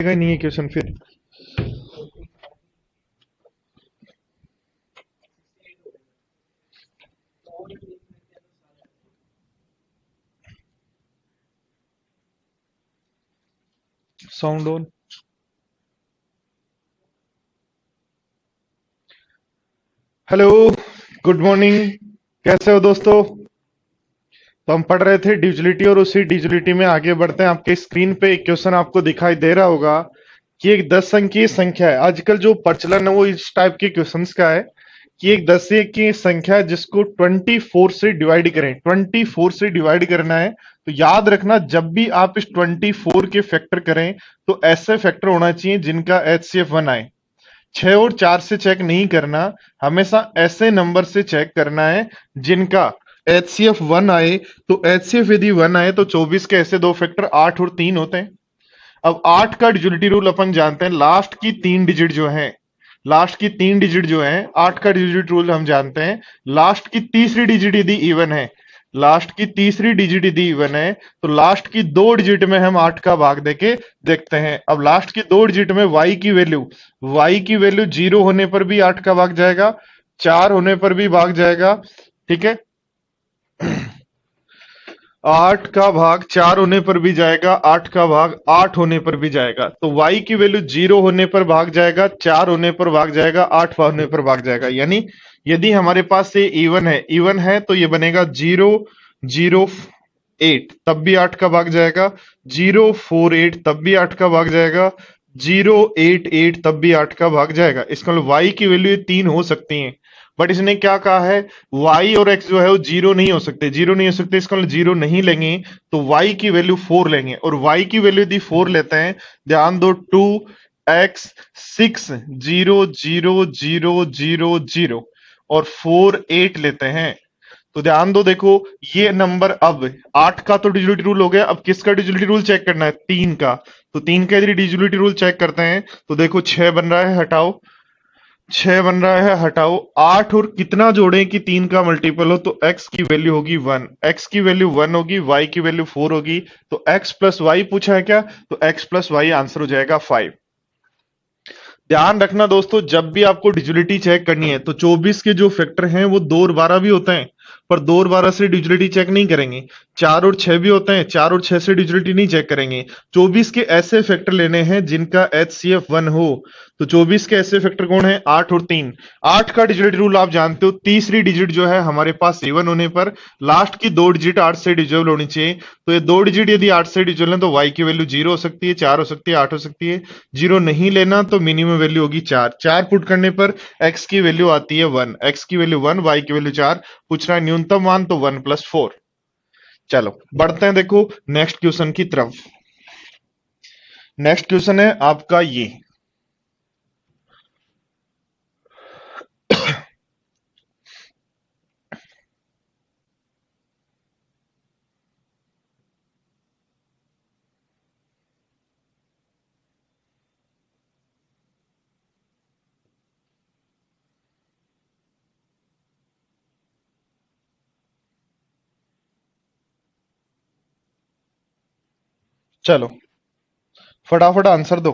नहीं है क्वेश्चन फिर। Sound on. Hello, good morning. कैसे हो दोस्तों? तो हम पढ़ रहे थे ड्यूलिटी और उसी ड्यूलिटी में आगे बढ़ते हैं। आपके स्क्रीन पे एक क्वेश्चन आपको दिखाई दे रहा होगा कि एक 10 अंकीय संख्या है। आजकल जो प्रचलन है वो इस टाइप के क्वेश्चंस का है कि एक 10 की संख्या है जिसको 24 से डिवाइड करें। 24 से डिवाइड करना है तो याद रखना, जब भी आप इस 24 के फैक्टर करें तो ऐसे फैक्टर होना चाहिए जिनका HCF 1 आए। 6 और 4 से चेक नहीं करना, हमेशा ऐसे नंबर से चेक करना है जिनका HCF 1 आए। तो HCF यदि 1 आए तो 24 के ऐसे दो फैक्टर 8 और 3 होते हैं। अब 8 का डिजिलिटी रूल अपन जानते हैं, लास्ट की 3 डिजिट जो है, लास्ट की 3 डिजिट जो है, 8 का डिजिट रूल हम जानते हैं। लास्ट की तीसरी डिजिट यदि इवन है, लास्ट की तीसरी डिजिट यदि इवन है तो लास्ट की 2 डिजिट में हम 8 का भाग देके देखते हैं। अब लास्ट की 2 डिजिट में y की वैल्यू 0 होने पर भी 8 का भाग जाएगा, 4 होने पर भी भाग जाएगा। ठीक है, 8 का भाग 4 होने पर भी जाएगा, 8 का भाग 8 होने पर भी जाएगा। तो y की वैल्यू 0 होने पर भाग जाएगा, 4 होने पर भाग जाएगा, 8 होने पर भाग जाएगा। यानी यदि हमारे पास ये इवन है तो ये बनेगा 0 0 8, तब भी 8 का भाग जाएगा। 0 4 8 तब भी 8 का भाग जाएगा। 0 8 8 तब भी 8 का भाग जाएगा। इसका मतलब y की वैल्यू 3 हो सकती है, बट इसने क्या कहा है, y और x जो है वो जीरो नहीं हो सकते, जीरो नहीं हो सकते। इसका मतलब जीरो नहीं लेंगे तो y की वैल्यू 4 लेंगे, और y की वैल्यू यदि 4 लेते हैं, ध्यान दो, 2x 6 0 0 0 0 और 4 8 लेते हैं। तो ध्यान दो, देखो ये नंबर, अब 8 का तो डिजिलिटी रूल हो गया, अब किसका डिजिलिटी रूल चेक करना है? 3 का। तो 3 का यदि डिजिलिटी रूल चेक करते हैं तो देखो 6 बन रहा है, हटाओ। 6 बन रहा है, हटाओ। 8 और कितना जोड़ें कि 3 का मल्टीपल हो? तो x की वैल्यू होगी 1, x की वैल्यू 1 होगी, y की वैल्यू 4 होगी। तो x प्लस वाई पूछा है क्या? तो x प्लस वाई आंसर हो जाएगा 5। ध्यान रखना दोस्तों, जब भी आपको डिजिलिटी चेक करनी है तो 24 के जो फैक्टर हैं वो 2 और 12 भी होते हैं, पर 2 और 12 से डिजिलिटी चेक नहीं करेंगे। 4 और 6 भी होते हैं, 4 और 6 से डिजिलिटी नहीं चेक करेंगे। 24 के ऐसे फैक्टर लेने हैं जिनका HCF 1 हो। तो 24 के ऐसे फैक्टर कौन है? 8 और 3। 8 का डिजिलिटी रूल आप जानते हो, तीसरी डिजिट जो है हमारे पास इवन होने पर लास्ट की 2 डिजिट 8 से डिजिबल होनी चाहिए। तो ये 2 डिजिट यदि 8 से डिजिबल है तो y की वैल्यू 0 हो सकती है, 4 हो सकती है, 8 हो सकती है। 0 नहीं लेना तो मिनिमम वैल्यू होगी 4। 4 पुट करने पर x की वैल्यू आती है 1, x की वैल्यू 1, y की वैल्यू 4। पूछ रहा है न्यूनतम मान, तो 1 प्लस 4। चलो बढ़ते हैं, देखो नेक्स्ट क्वेश्चन की तरफ। नेक्स्ट क्वेश्चन है आपका ये। चलो फटाफट आंसर दो।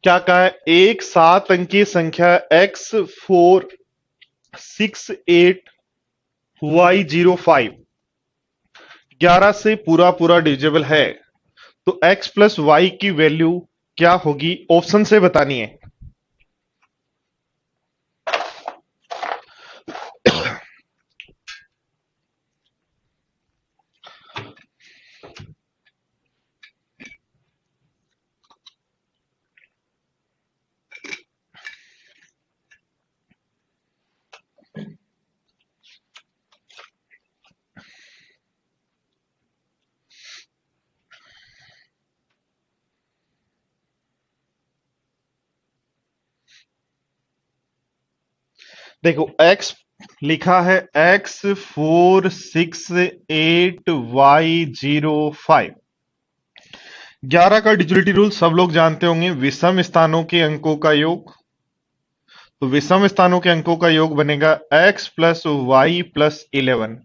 क्या कहा है? एक 7 अंकीय संख्या x468y05 11 से पूरा पूरा डिविजिबल है, तो x प्लस वाई की वैल्यू क्या होगी? ऑप्शन से बतानी है। देखो x लिखा है x468y05। 11 का डिजिलिटी रूल सब लोग जानते होंगे, विषम स्थानों के अंकों का योग। तो विषम स्थानों के अंकों का योग बनेगा x प्लस वाई प्लस 11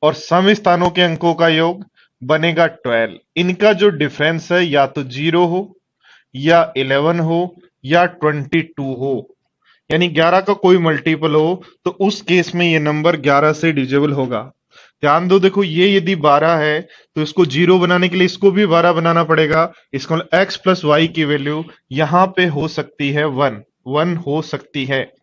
और सम स्थानों के अंकों का योग बनेगा 12। इनका जो डिफरेंस है या तो 0 हो या 11 हो या 22 हो, यानी 11 का कोई मल्टीपल हो, तो उस केस में ये नंबर 11 से डिविजिबल होगा। ध्यान दो, देखो ये यदि 12 है तो इसको 0 बनाने के लिए इसको भी 12 बनाना पड़ेगा। इसको x प्लस वाई की वैल्यू यहां पे हो सकती है 1 हो सकती है।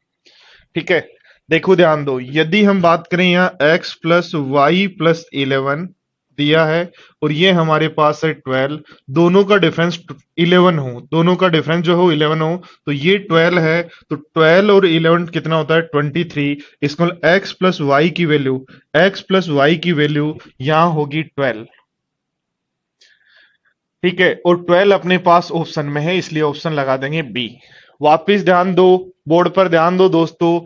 ठीक है, देखो ध्यान दो, यदि हम बात करें यहाँ x प्लस वाई प्लस 11 दिया है और ये हमारे पास है 12, दोनों का डिफरेंस 11 हो, दोनों का डिफरेंस जो हो 11 हो, तो ये 12 है, तो 12 और 11 कितना होता है 23। इसको x प्लस वाई की वैल्यू, x प्लस वाई की वैल्यू यहां होगी 12। ठीक है, और 12 अपने पास ऑप्शन में है, इसलिए ऑप्शन लगा देंगे बी। वापिस ध्यान दो, बोर्ड पर ध्यान दो दोस्तों।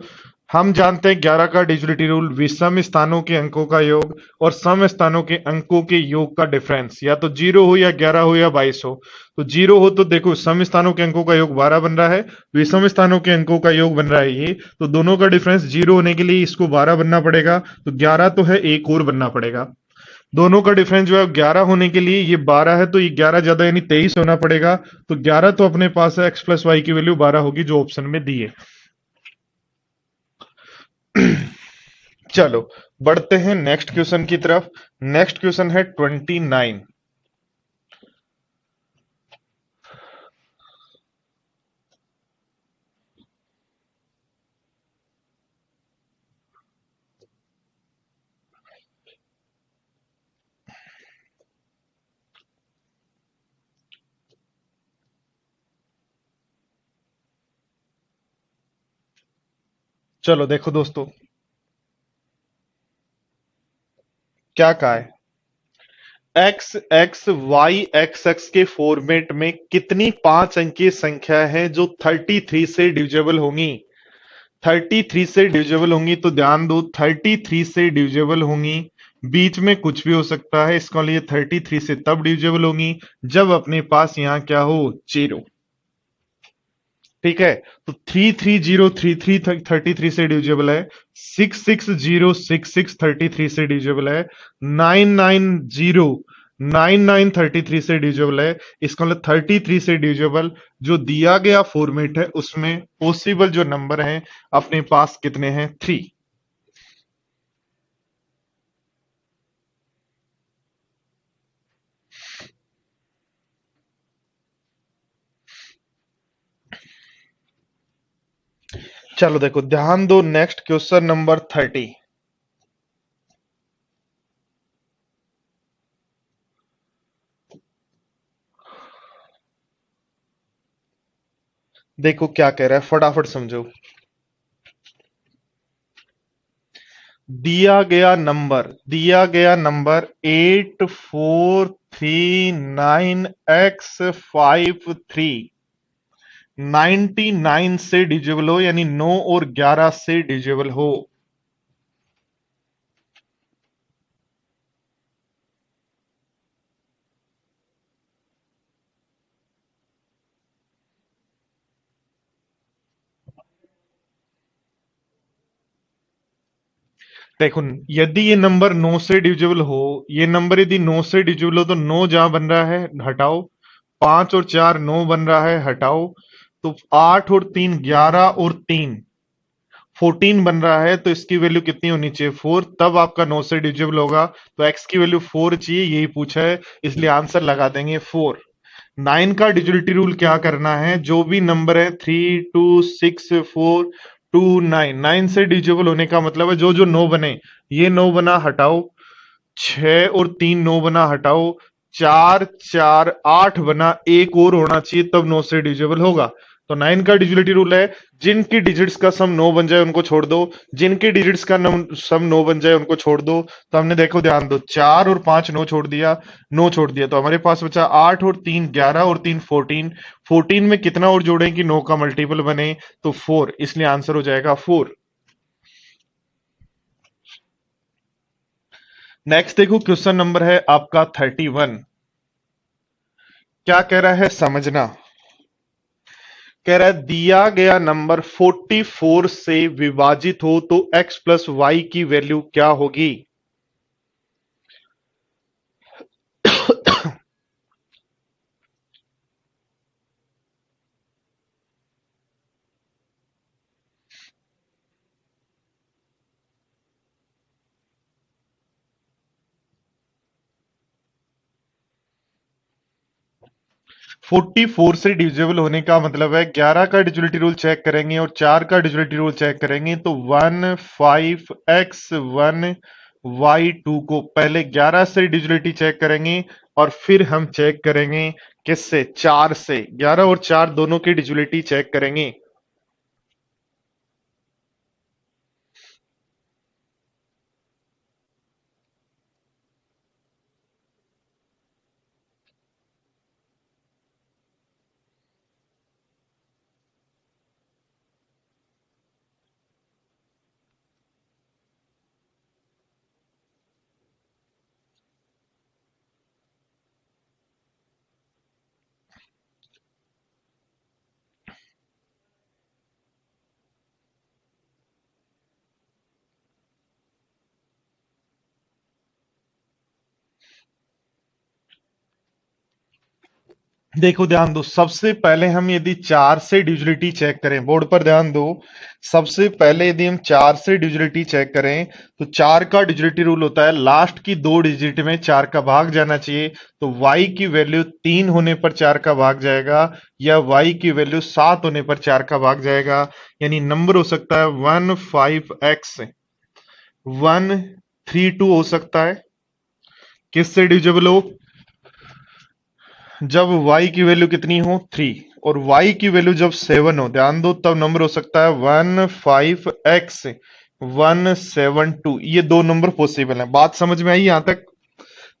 हम जानते हैं 11 का डिजिटल रूल, विषम स्थानों के अंकों का योग और सम स्थानों के अंकों के योग का डिफरेंस या तो 0 हो या 11 हो या 22 हो। तो 0 हो तो देखो सम स्थानों के अंकों का योग 12 बन रहा है, विषम स्थानों के अंकों का योग बन रहा है ये, तो दोनों का डिफरेंस 0 होने के लिए इसको 12 बनना पड़ेगा, तो 11 तो है, एक और बनना पड़ेगा। दोनों का डिफरेंस जो है 11 होने के लिए ये 12 है, तो ये 11 ज्यादा यानी 23 होना पड़ेगा। तो 11 तो अपने पास है, x प्लस वाई की वैल्यू 12 होगी जो ऑप्शन में दी है। चलो बढ़ते हैं नेक्स्ट क्वेश्चन की तरफ। नेक्स्ट क्वेश्चन है 29। चलो देखो दोस्तों क्या कहा है, x x y x x के फॉर्मेट में कितनी 5 अंकीय संख्या है जो 33 से डिविजिबल होंगी। 33 से डिविजिबल होंगी, तो ध्यान दो 33 से डिविजिबल होंगी, बीच में कुछ भी हो सकता है, इसके लिए 33 से तब डिविजिबल होंगी जब अपने पास यहां क्या हो 0। ठीक है, तो 33033 33 से डिविजिबल है, 66066 33 से डिविजिबल है, 990 99 33 से डिविजिबल है। इसका मतलब 33 से डिविजिबल जो दिया गया फॉर्मेट है उसमें पॉसिबल जो नंबर हैं अपने पास कितने हैं 3। चलो देखो ध्यान दो, नेक्स्ट क्वेश्चन नंबर 30। देखो क्या कह रहा है, फटाफट समझो। दिया गया नंबर 8439x53 99 से डिविजिबल हो, यानी 9 और 11 से डिविजिबल हो। देखो यदि ये नंबर 9 से डिविजिबल हो, ये नंबर यदि 9 से डिविजिबल हो, तो 9 जहां बन रहा है हटाओ, 5 और 4 9 बन रहा है हटाओ, तो 8 और 3 11 और 3 14 बन रहा है, तो इसकी वैल्यू कितनी होनी चाहिए 4, तब आपका 9 से डिविजिबल होगा। तो x की वैल्यू 4 चाहिए, यही पूछा है, इसलिए आंसर लगा देंगे 4। 9 का डिजिटलिटी रूल क्या करना है, जो भी नंबर है 3 2 6 4 2 9, 9 से डिविजिबल होने का मतलब है जो जो 9 बने, ये 9 बना हटाओ, 6 और 3 9 बना हटाओ, 4 4 8 बना, एक और होना चाहिए तब 9 से डिविजिबल होगा। तो 9 का डिजिटलिटी रूल है, जिनकी डिजिट्स का सम 9 बन जाए उनको छोड़ दो, जिनके डिजिट्स का सम 9 बन जाए उनको छोड़ दो। तो हमने देखो ध्यान दो, 4 और 5 9 छोड़ दिया, 9 छोड़ दिया, तो हमारे पास बचा 8 और 3 11 और 3 14। 14 में कितना और जोड़ें कि 9 का मल्टीपल बने, तो 4, इसलिए आंसर हो जाएगा 4। नेक्स्ट देखो क्वेश्चन नंबर है आपका 31। क्या कह रहा है समझना, कह रहा है दिया गया नंबर 44 से विभाजित हो तो x प्लस वाई की वैल्यू क्या होगी। 44 से डिविजिबल होने का मतलब है 11 का डिजिटलिटी रूल चेक करेंगे और 4 का डिजिटलिटी रूल चेक करेंगे तो 15x1y2 को पहले 11 से डिजिटलिटी चेक करेंगे और फिर हम चेक करेंगे किससे, 4 से। 11 और 4 दोनों की डिजिटलिटी चेक करेंगे। देखो ध्यान दो, सबसे पहले हम यदि 4 से डिजिटलिटी चेक करें, बोर्ड पर ध्यान दो। सबसे पहले यदि हम 4 से डिजिटलिटी चेक करें तो 4 का डिजिटलिटी रूल होता है लास्ट की 2 डिजिट में 4 का भाग जाना चाहिए। तो y की वैल्यू 3 होने पर 4 का भाग जाएगा या y की वैल्यू 7 होने पर 4 का भाग जाएगा। यानी नंबर हो सकता है 15x 132 हो सकता है। किससे डिविजिबल हो, जब y की वैल्यू कितनी हो 3 और y की वैल्यू जब 7 हो, ध्यान दो, तब नंबर हो सकता है 15x 172। ये दो नंबर पॉसिबल है। बात समझ में आई यहां तक?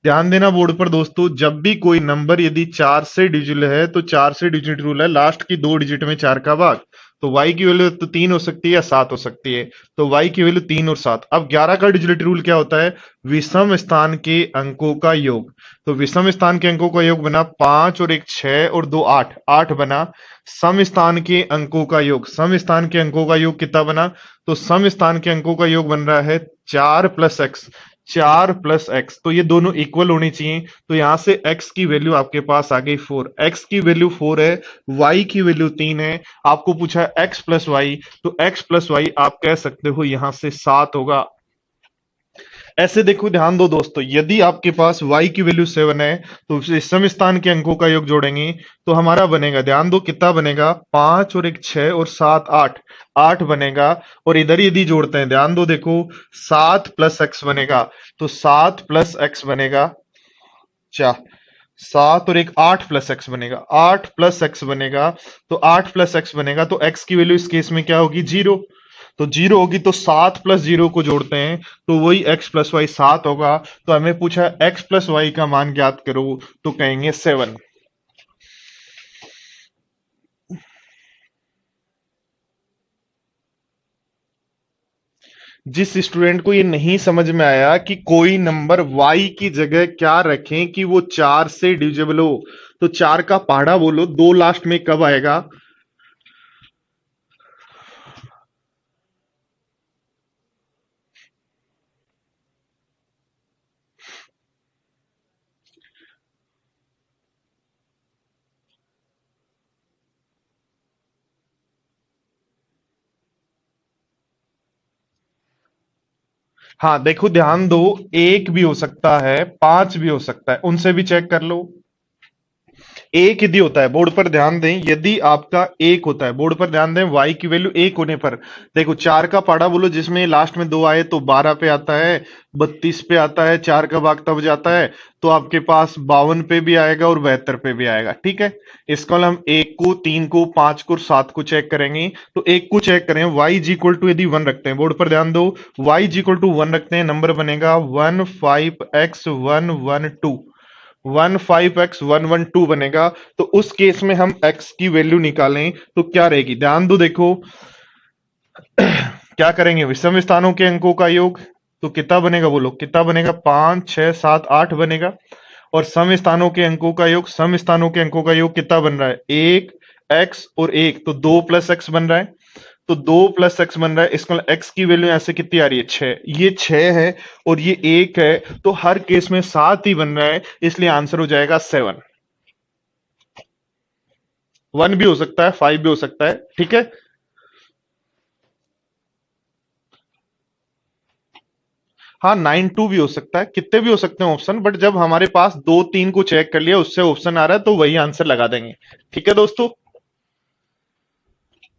ध्यान देना बोर्ड पर दोस्तों, जब भी कोई नंबर यदि 4 से डिजिट है तो 4 से डिजिट रूल है लास्ट की 2 डिजिट में 4 का भाग। तो y की वैल्यू तो 3 हो सकती है या 7 हो सकती है। तो y की वैल्यू 3 और 7। अब 11 का डिजिट रूल क्या होता है, विषम स्थान के अंकों का योग। तो विषम स्थान के अंकों का योग बना 5 और 1 6 और 2 8, 8 बना। सम स्थान के अंकों का योग, सम स्थान के अंकों का योग कितना बना, तो सम स्थान के अंकों का योग बन रहा है 4 प्लस एक्स, 4 प्लस एक्स। तो ये दोनों इक्वल होनी चाहिए। तो यहां से x की वैल्यू आपके पास आ गई 4, x की वैल्यू 4 है, y की वैल्यू 3 है। आपको पूछा है x प्लस वाई, तो x प्लस वाई आप कह सकते हो यहां से 7 होगा। ऐसे देखो, ध्यान दो दोस्तों, यदि आपके पास y की वैल्यू 7 है तो इस सम स्थान के अंकों का योग जोड़ेंगे तो हमारा बनेगा, ध्यान दो कितना बनेगा, 5 और 1 6 और 7 8, 8 बनेगा। और इधर यदि जोड़ते हैं, ध्यान दो, देखो 7 प्लस एक्स बनेगा। तो 7 प्लस एक्स बनेगा, क्या 7 और 1 8 प्लस एक्स बनेगा, 8 प्लस एक्स बनेगा। तो 8 प्लस एक्स बनेगा तो x की वैल्यू इस केस में क्या होगी, 0। तो 0 होगी तो 7 प्लस 0 को जोड़ते हैं तो वही x प्लस वाई 7 होगा। तो हमें पूछा x प्लस वाई का मान ज्ञात करो, तो कहेंगे 7। जिस स्टूडेंट को ये नहीं समझ में आया कि कोई नंबर y की जगह क्या रखें कि वो 4 से डिविजिबल हो, तो 4 का पहाड़ा बोलो 2 लास्ट में कब आएगा। हाँ देखो ध्यान दो, 1 भी हो सकता है, 5 भी हो सकता है, उनसे भी चेक कर लो। एक यदि होता है, बोर्ड पर ध्यान दें, यदि आपका एक होता है, बोर्ड पर ध्यान दें, y की वैल्यू एक होने पर, देखो 4 का पाड़ा बोलो जिसमें लास्ट में 2 आए तो 12 पे आता है, 32 पे आता है, 4 का भाग तब जाता है तो आपके पास 52 पे भी आएगा और 72 पे भी आएगा। ठीक है, इस कॉल हम 1 को, 3 को, 5 को, 7 को चेक करेंगे। तो 1 को चेक करें, y इज इक्वल टू यदि 1 रखते हैं, बोर्ड पर ध्यान दो, y इज इक्वल टू 1 रखते हैं, नंबर बनेगा 15x112, 15x112 बनेगा। तो उस केस में हम x की वैल्यू निकालें तो क्या रहेगी, ध्यान दो, देखो क्या करेंगे, विषम स्थानों के अंकों का योग। तो कितना बनेगा, बोलो कितना बनेगा, 5 6 7 8 बनेगा। और सम स्थानों के अंकों का योग, सम स्थानों के अंकों का योग कितना बन रहा है, 1 एक्स और एक, तो 2 + x बन रहा है। तो 2 + x बन रहा है, इसका x की वैल्यू ऐसे कितनी आ रही है? 6। ये 6 है और ये 1 है, तो हर केस में 7 ही बन रहा है, इसलिए आंसर हो जाएगा 7। 1 भी हो सकता है, 5 भी हो सकता है, ठीक है। हाँ, 9 2 भी हो सकता है, कितने भी हो सकते हैं ऑप्शन, बट जब हमारे पास 2 3 को चेक कर लिया उससे ऑप्शन आ रहा है तो वही आंसर लगा देंगे। ठीक है दोस्तों,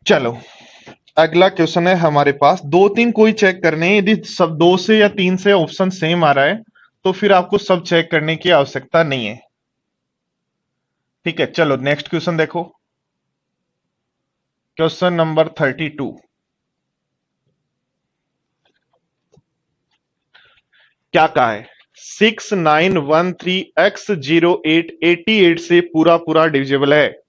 चलो अगला क्वेश्चन है हमारे पास। 2 3 कोई चेक करने हैं, यदि सब 2 से या 3 से ऑप्शन सेम आ रहा है तो फिर आपको सब चेक करने की आवश्यकता नहीं है। ठीक है, चलो नेक्स्ट क्वेश्चन देखो। Question number 32। क्या कहा है? 6913x0888 से पूरा पूरा डिविजिबल है।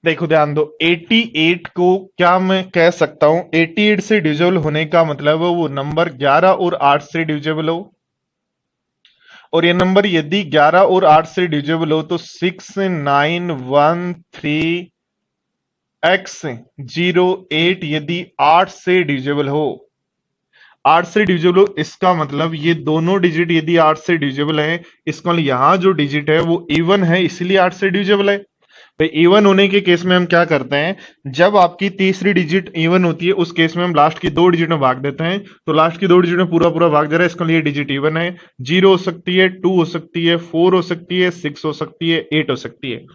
देखो ध्यान दो, 88 को क्या मैं कह सकता हूं? 88 से डिविजिबल होने का मतलब है वो नंबर 11 और 8 से डिविजिबल हो, और ये नंबर यदि 11 और 8 से डिविजिबल हो तो 6913x08 यदि 8 से डिविजिबल हो, 8 से डिविजिबल हो, इसका मतलब ये दोनों डिजिट यदि 8 से डिविजिबल है, इसका मतलब यहां जो डिजिट है वो इवन है, इसलिए 8 से डिविजिबल है। भाई इवन होने के केस में हम क्या करते हैं, जब आपकी तीसरी डिजिट इवन होती है उस केस में हम लास्ट की 2 डिजिट में भाग देते हैं, तो लास्ट की 2 डिजिट में पूरा पूरा भाग दे रहा है, इसका लिए डिजिट इवन है। 0 हो सकती है, 2 हो सकती है, 4 हो सकती है, 6 हो सकती है, 8 हो सकती है।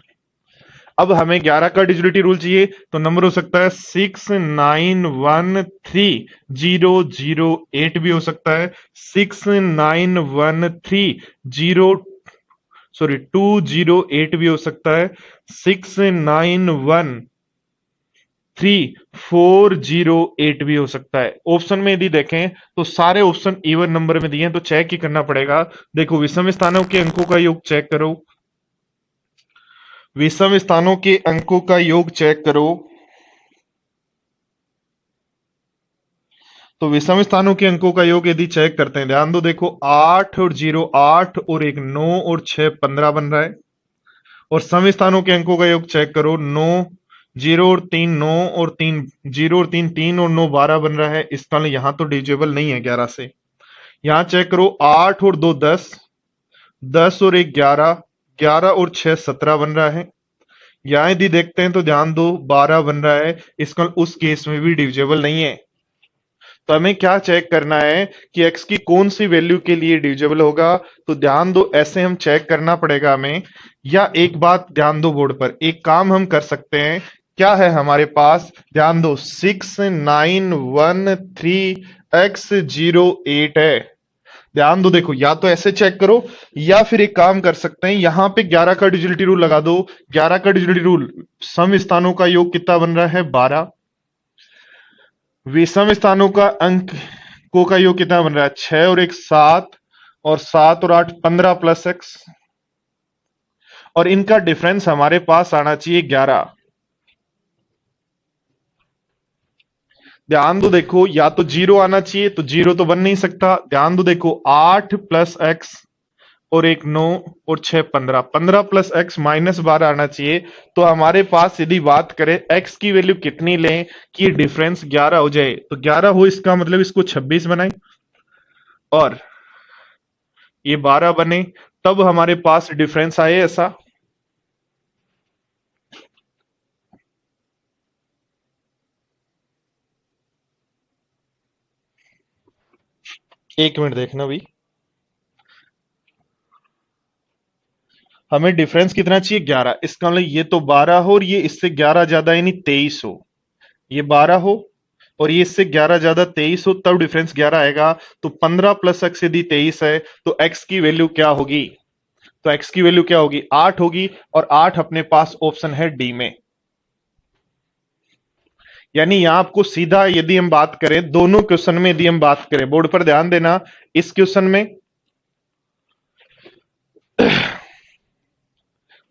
अब हमें 11 का डिजिलिटी रूल चाहिए, तो नंबर हो सकता है 6913 008 भी हो सकता है, 6913 सॉरी 208 भी हो सकता है, 6913 408 भी हो सकता है। ऑप्शन में यदि देखें तो सारे ऑप्शन इवन नंबर में दिए हैं, तो चेक ही करना पड़ेगा। देखो विषम स्थानों के अंकों का योग चेक करो, विषम स्थानों के अंकों का योग चेक करो, तो विषम स्थानों के अंकों का योग यदि चेक करते हैं, ध्यान दो, देखो 8 और 0 8 और 1 9 और 6 15 बन रहा है। और सम स्थानों के अंकों का योग चेक करो, 9 0 और 3 9 और 3 0 और 3 3 और 9 12 बन रहा है, इसका मतलब यहां तो डिविजिबल नहीं है 11 से। यहां चेक करो, 8 और 2 10 10 और 1 11 11 और 6 17 बन रहा है। यहां यदि देखते हैं तो ध्यान दो 12 बन रहा है, इसका उस केस में भी डिविजिबल नहीं है। तो हमें क्या चेक करना है कि x की कौन सी वैल्यू के लिए डिविजिबल होगा, तो ध्यान दो ऐसे हम चेक करना पड़ेगा हमें। या एक बात ध्यान दो, बोर्ड पर एक काम हम कर सकते हैं, क्या है हमारे पास, ध्यान दो 6913x08 है। ध्यान दो, देखो या तो ऐसे चेक करो, या फिर एक काम कर सकते हैं, यहां पे 11 का डिजिलिटी रूल लगा दो। 11 का डिजिलिटी रूल, सम स्थानों का योग कितना बन रहा है? 12। विषम स्थानों का अंक को का योग कितना बन रहा है? 6 और 1 7, और 7 और 8 15 + x, और इनका डिफरेंस हमारे पास आना चाहिए 11। ध्यान दो, देखो या तो 0 आना चाहिए, तो 0 तो बन नहीं सकता। ध्यान दो, देखो 8 + x और 1 9 और 6 15 15 + x -12 आना चाहिए। तो हमारे पास यदि बात करें x की वैल्यू कितनी लें कि डिफरेंस 11 हो जाए, तो 11 हो, इसका मतलब इसको 26 बनाए और ये 12 बने, तब हमारे पास डिफरेंस आए ऐसा। एक मिनट देखना भी, हमें डिफरेंस कितना चाहिए? 11। इसका मतलब ये तो 12 हो और ये इससे 11 ज्यादा यानी 23 हो, ये 12 हो और ये इससे 11 ज्यादा 23 हो, तब डिफरेंस 11 आएगा। तो 15 + x यदि 23 है तो x की वैल्यू क्या होगी? तो x की वैल्यू क्या होगी 8 होगी, और 8 अपने पास ऑप्शन है डी में। यानी यहां आपको सीधा, यदि हम बात करें दोनों क्वेश्चन में, यदि हम बात करें, बोर्ड पर ध्यान देना, इस क्वेश्चन में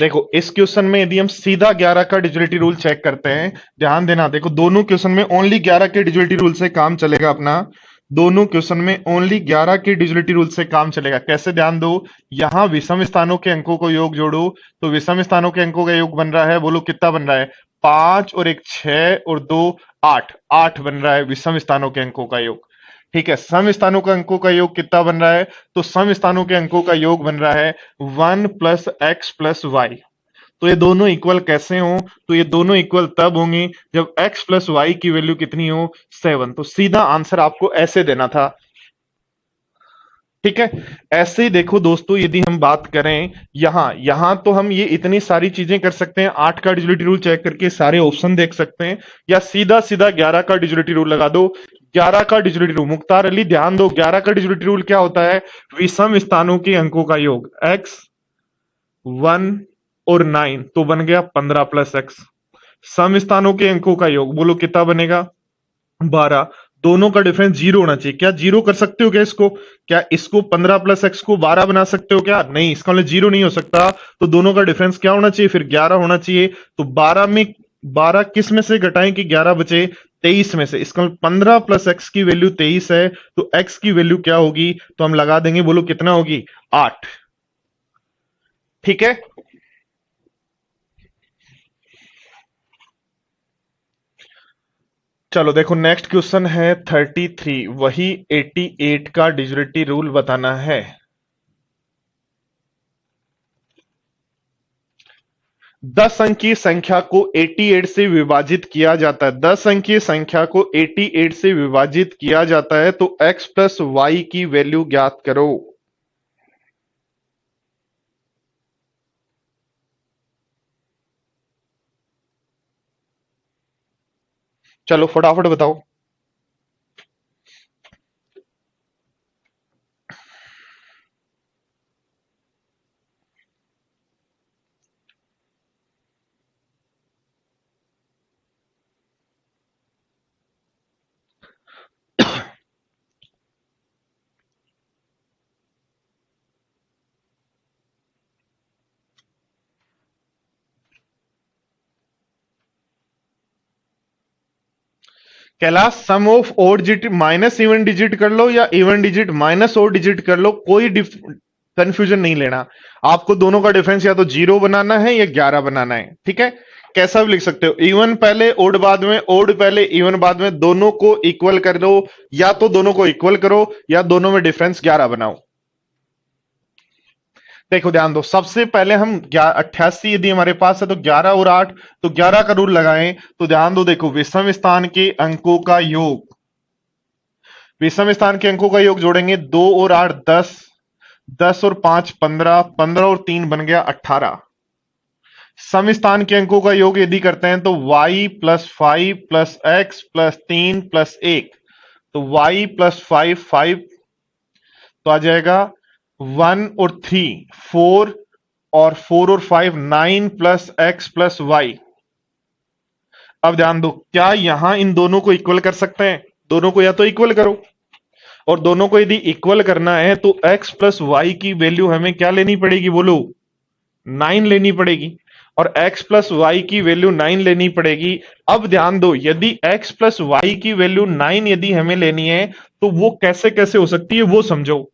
देखो, इस क्वेश्चन में यदि हम सीधा 11 का डिजिटलिटी रूल चेक करते हैं, ध्यान देना, देखो दोनों क्वेश्चन में ओनली 11 के डिजिटलिटी रूल से काम चलेगा अपना। दोनों क्वेश्चन में ओनली 11 के डिजिटलिटी रूल से काम चलेगा। कैसे, ध्यान दो, यहां विषम स्थानों के अंकों को योग जोड़ो, तो विषम स्थानों के अंकों का योग बन रहा है, बोलो कितना बन रहा है, 5 और एक 6 और 2 8, 8 बन रहा है विषम स्थानों के अंकों का योग। ठीक है, सम स्थानों का अंकों का योग कितना बन रहा है, तो सम स्थानों के अंकों का योग बन रहा है 1 प्लस एक्स प्लस वाई। तो ये दोनों इक्वल कैसे हो, तो ये दोनों इक्वल तब होंगे जब x प्लस वाई की वैल्यू कितनी हो 7। तो सीधा आंसर आपको ऐसे देना था। ठीक है, ऐसे ही देखो दोस्तों, यदि हम बात करें यहां तो हम ये इतनी सारी चीजें कर सकते हैं, 8 का डिजिटलिटी रूल चेक करके सारे ऑप्शन देख सकते हैं, या सीधा सीधा 11 का डिजिटलिटी रूल लगा दो। 11 का डिजिटलिटी रूल, मुख्तार अली ध्यान दो, 11 का डिजिटलिटी रूल क्या होता है, विषम स्थानों के अंकों का योग, x 1 और 9, तो बन गया 15 प्लस एक्स। सम स्थानों के अंकों का योग, बोलो कितना बनेगा 12। दोनों का डिफरेंस जीरो होना चाहिए। क्या जीरो कर सकते हो क्या इसको, क्या इसको 15 प्लस एक्स को 12 बना सकते हो क्या, नहीं, इसका मतलब जीरो नहीं हो सकता। तो दोनों का डिफरेंस क्या होना चाहिए, फिर 11 होना चाहिए। तो 12 में 12 किस में से घटाएं कि 11 बचे, 23 में से। इसका मतलब 15 प्लस एक्स की वैल्यू 23 है, तो एक्स की वैल्यू क्या होगी, तो हम लगा देंगे, बोलो कितना होगी 8। ठीक है, चलो देखो नेक्स्ट क्वेश्चन है 33, वही 88 का डिजिटलिटी रूल बताना है। 10 अंकीय संख्या को 88 से विभाजित किया जाता है, 10 अंकीय संख्या को 88 से विभाजित किया जाता है, तो x प्लस वाई की वैल्यू ज्ञात करो। चलो फटाफट बताओ। Kailash, sum of odd digit minus even digit कर लो या even digit minus odd digit कर लो, कोई कंफ्यूजन नहीं लेना। आपको दोनों का डिफरेंस या तो 0 बनाना है या 11 बनाना है। ठीक है, कैसा भी लिख सकते हो, इवन पहले ओड बाद में, ओड पहले इवन बाद में, दोनों को इक्वल कर दो, या तो दोनों को इक्वल करो या दोनों में डिफरेंस 11 बनाओ। देखो ध्यान दो, सबसे पहले हम 88 यदि हमारे पास है तो 11 और 8, तो 11 का रूल लगाएं। तो ध्यान दो, देखो विषम स्थान के अंकों का योग, विषम स्थान के अंकों का योग जोड़ेंगे, 2 और 8 10, 10 और 5 15, 15 और 3 बन गया 18। सम स्थान के अंकों का योग यदि करते हैं तो y plus 5 plus x plus 3 plus 1, तो y प्लस 5 5, तो आ जाएगा 1 और 3 4, और 4 और 5 9 प्लस एक्स प्लस वाई। अब ध्यान दो, क्या यहां इन दोनों को इक्वल कर सकते हैं, दोनों को या तो इक्वल करो, और दोनों को यदि इक्वल करना है तो x प्लस वाई की वैल्यू हमें क्या लेनी पड़ेगी, बोलो 9 लेनी पड़ेगी, और x प्लस वाई की वैल्यू 9 लेनी पड़ेगी। अब ध्यान दो, यदि x प्लस वाई की वैल्यू 9 यदि हमें लेनी है, तो वो कैसे कैसे हो सकती है वो समझो।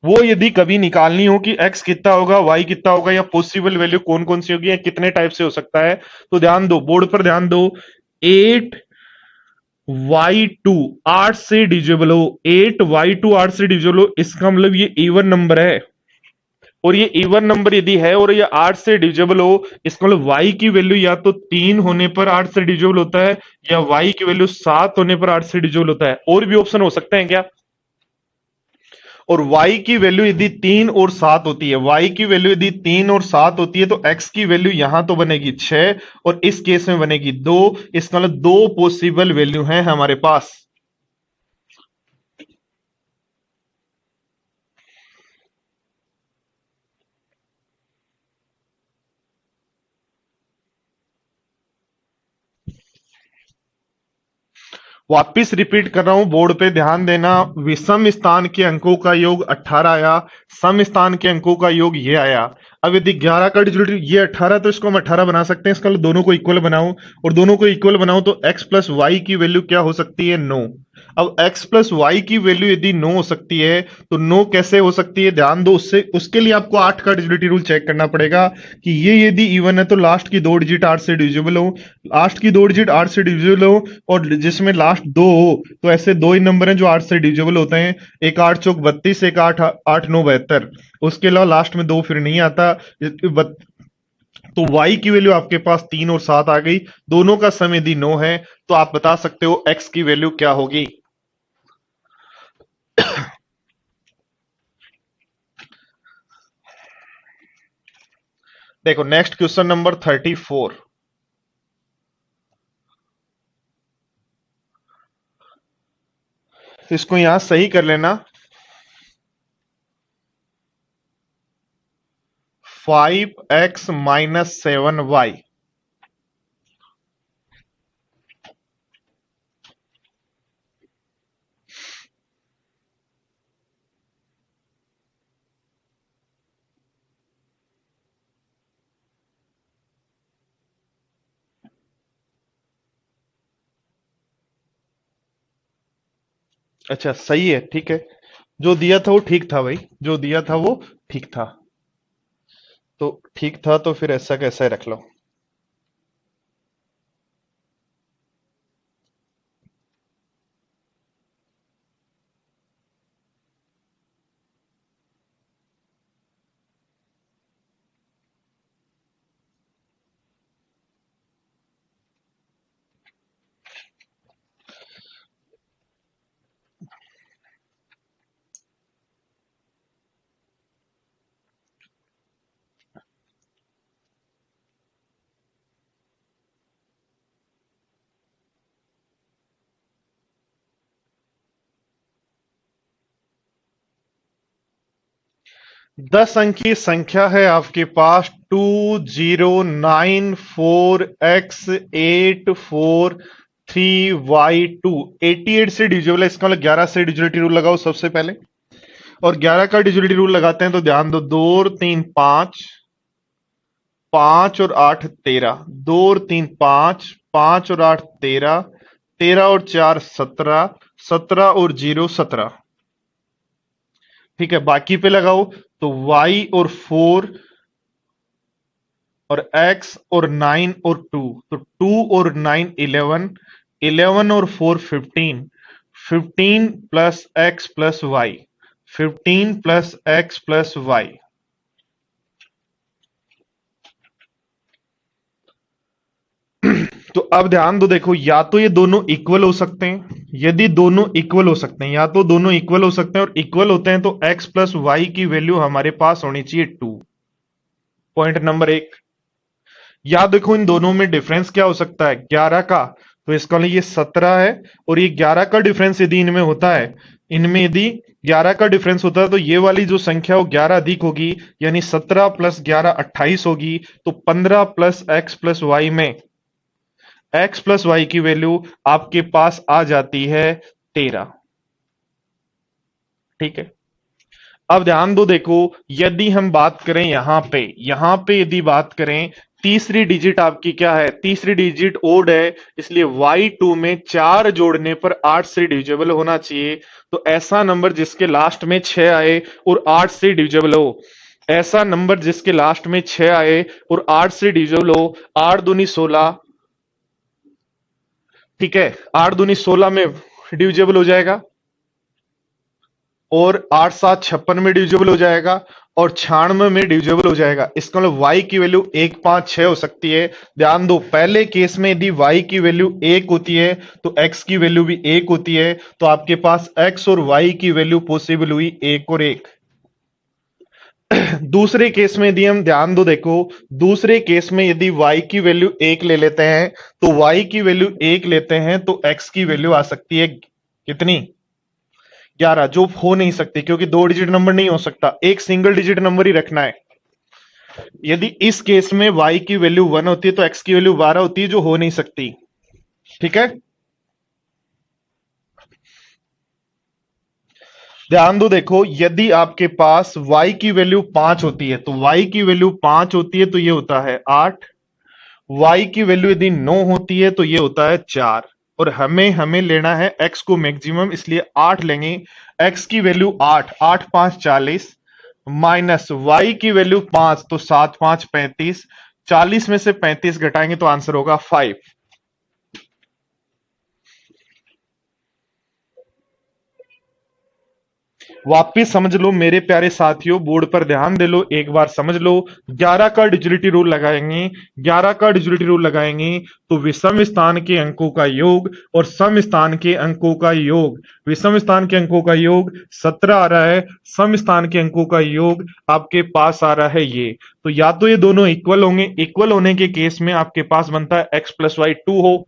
वो यदि कभी निकालनी हो कि x कितना होगा, y कितना होगा, या पॉसिबल वैल्यू कौन कौन सी होगी, या कितने टाइप से हो सकता है, तो ध्यान दो, बोर्ड पर ध्यान दो, 8y2 8 से डिविजिबल हो, 8y2 8 से डिविजिबल हो, इसका मतलब ये इवन नंबर है, और ये इवन नंबर यदि है और ये 8 से डिविजिबल हो, इसका मतलब y की वैल्यू या तो 3 होने पर 8 से डिविजिबल होता है, या y की वैल्यू 7 होने पर 8 से डिविजिबल होता है। और भी ऑप्शन हो सकते हैं क्या, और y की वैल्यू यदि 3 और 7 होती है, y की वैल्यू यदि 3 और 7 होती है, तो x की वैल्यू यहां तो बनेगी 6, और इस केस में बनेगी 2। इसका मतलब दो पॉसिबल वैल्यू हैं हमारे पास। वापिस रिपीट कर रहा हूं, बोर्ड पे ध्यान देना। विषम स्थान के अंकों का योग 18 आया, सम स्थान के अंकों का योग ये आया। अब यदि 11 का डिजिट ये 18, तो इसको हम 18 बना सकते हैं। इसका मतलब दोनों को इक्वल बनाऊं, और दोनों को इक्वल बनाऊं तो x प्लस वाई की वैल्यू क्या हो सकती है? 9। अब x प्लस वाई की वैल्यू यदि 9 हो सकती है, तो 9 कैसे हो सकती है? ध्यान दो, उससे उसके लिए आपको 8 का डिजिटल रूल चेक करना पड़ेगा कि ये यदि इवन है तो लास्ट की दो डिजिट 8 से डिविजिबल हो, लास्ट की दो डिजिट 8 से डिविजिबल हो, और जिसमें लास्ट दो हो, तो ऐसे दो ही नंबर हैं जो 8 से डिविजिबल होते हैं। एक 8 चौक 32, एक 8 8 9 72। उसके अलावा लास्ट में दो फिर नहीं आता। तो y की वैल्यू आपके पास 3 और 7 आ गई। दोनों का सम यदि 9 है, तो आप बता सकते हो x की वैल्यू क्या होगी। देखो नेक्स्ट क्वेश्चन नंबर 34। इसको यहां सही कर लेना। 5x minus 7y। अच्छा सही है, ठीक है। जो दिया था वो ठीक था भाई, जो दिया था वो ठीक था। तो ठीक था तो फिर ऐसा कैसा रख लो। दस अंकी संख्या है आपके पास 2094x843y2। 88 से डिजिबल है, इसका मतलब 11 से डिजिटल रूल लगाओ सबसे पहले। और 11 का डिजिटल रूल लगाते हैं तो ध्यान दो, 2 और 3 5, 5 और 8 13, 2 और 3 5, 5 और 8 13, 13 और 4 17, 17 और 0 17। ठीक है, बाकी पे लगाओ तो y और 4 और x और 9 और 2, तो 2 और 9 11, 11 और 4 15, 15 plus x plus y, 15 plus x plus y. तो अब ध्यान दो, देखो या तो ये दोनों इक्वल हो सकते हैं, यदि दोनों इक्वल हो सकते हैं, या तो दोनों इक्वल हो सकते हैं, और इक्वल होते हैं तो x प्लस वाई की वैल्यू हमारे पास होनी चाहिए 2। पॉइंट नंबर एक। या देखो इन दोनों में डिफरेंस क्या हो सकता है? 11 का, तो इसका मतलब ये 17 है, और ये 11 का डिफरेंस यदि इनमें होता है, इनमें यदि 11 का डिफरेंस होता है, तो ये वाली जो संख्या वो 11 अधिक होगी, यानी 17 प्लस 11 28 होगी। तो 15 प्लस एक्स प्लस वाई में एक्स प्लस वाई की वैल्यू आपके पास आ जाती है 13। ठीक है, अब ध्यान दो, देखो यदि हम बात करें यहां पे यदि बात करें, तीसरी डिजिट आपकी क्या है? तीसरी डिजिट ओड है, इसलिए y2 में 4 जोड़ने पर 8 से डिविजिबल होना चाहिए। तो ऐसा नंबर जिसके लास्ट में 6 आए और 8 से डिविजिबल हो, ऐसा नंबर जिसके लास्ट में 6 आए और 8 से डिविजिबल हो, 8 दूनी 16। ठीक है, 8 दूनी 16 में डिविजिबल हो जाएगा, और 8 7 56 में डिविजिबल हो जाएगा, और 96 में डिविजिबल हो जाएगा। इसका मतलब y की वैल्यू 1 5 6 हो सकती है। ध्यान दो, पहले केस में यदि y की वैल्यू 1 होती है तो x की वैल्यू भी 1 होती है। तो आपके पास x और y की वैल्यू पॉसिबल हुई 1 और 1। दूसरे केस में यदि हम ध्यान दो, देखो दूसरे केस में यदि y की वैल्यू 1 ले लेते हैं, तो y की वैल्यू 1 लेते हैं तो x की वैल्यू आ सकती है कितनी? 11, जो हो नहीं सकती, क्योंकि दो डिजिट नंबर नहीं हो सकता, एक सिंगल डिजिट नंबर ही रखना है। यदि इस केस में y की वैल्यू 1 होती है तो x की वैल्यू 12 होती है, जो हो नहीं सकती। ठीक है, ध्यान दो, देखो यदि आपके पास y की वैल्यू 5 होती है तो y की वैल्यू 5 होती है तो ये होता है 8। y की वैल्यू यदि 9 होती है तो ये होता है 4। और हमें हमें लेना है x को मैक्सिमम, इसलिए 8 लेंगे। x की वैल्यू 8, 8 5 40, माइनस y की वैल्यू 5 तो 7 5 35, 40 में से 35 घटाएंगे तो आंसर होगा 5। वापिस समझ लो मेरे प्यारे साथियों, बोर्ड पर ध्यान दे लो, एक बार समझ लो। 11 का डिजिलिटी रूल लगाएंगे, 11 का डिजिलिटी रूल लगाएंगे तो विषम स्थान के अंकों का योग और सम स्थान के अंकों का योग, विषम स्थान के अंकों का योग 17 आ रहा है, सम स्थान के अंकों का योग आपके पास आ रहा है ये। तो या तो ये दोनों इक्वल होंगे, इक्वल होने के केस में आपके पास बनता है एक्स प्लस वाई 2 हो।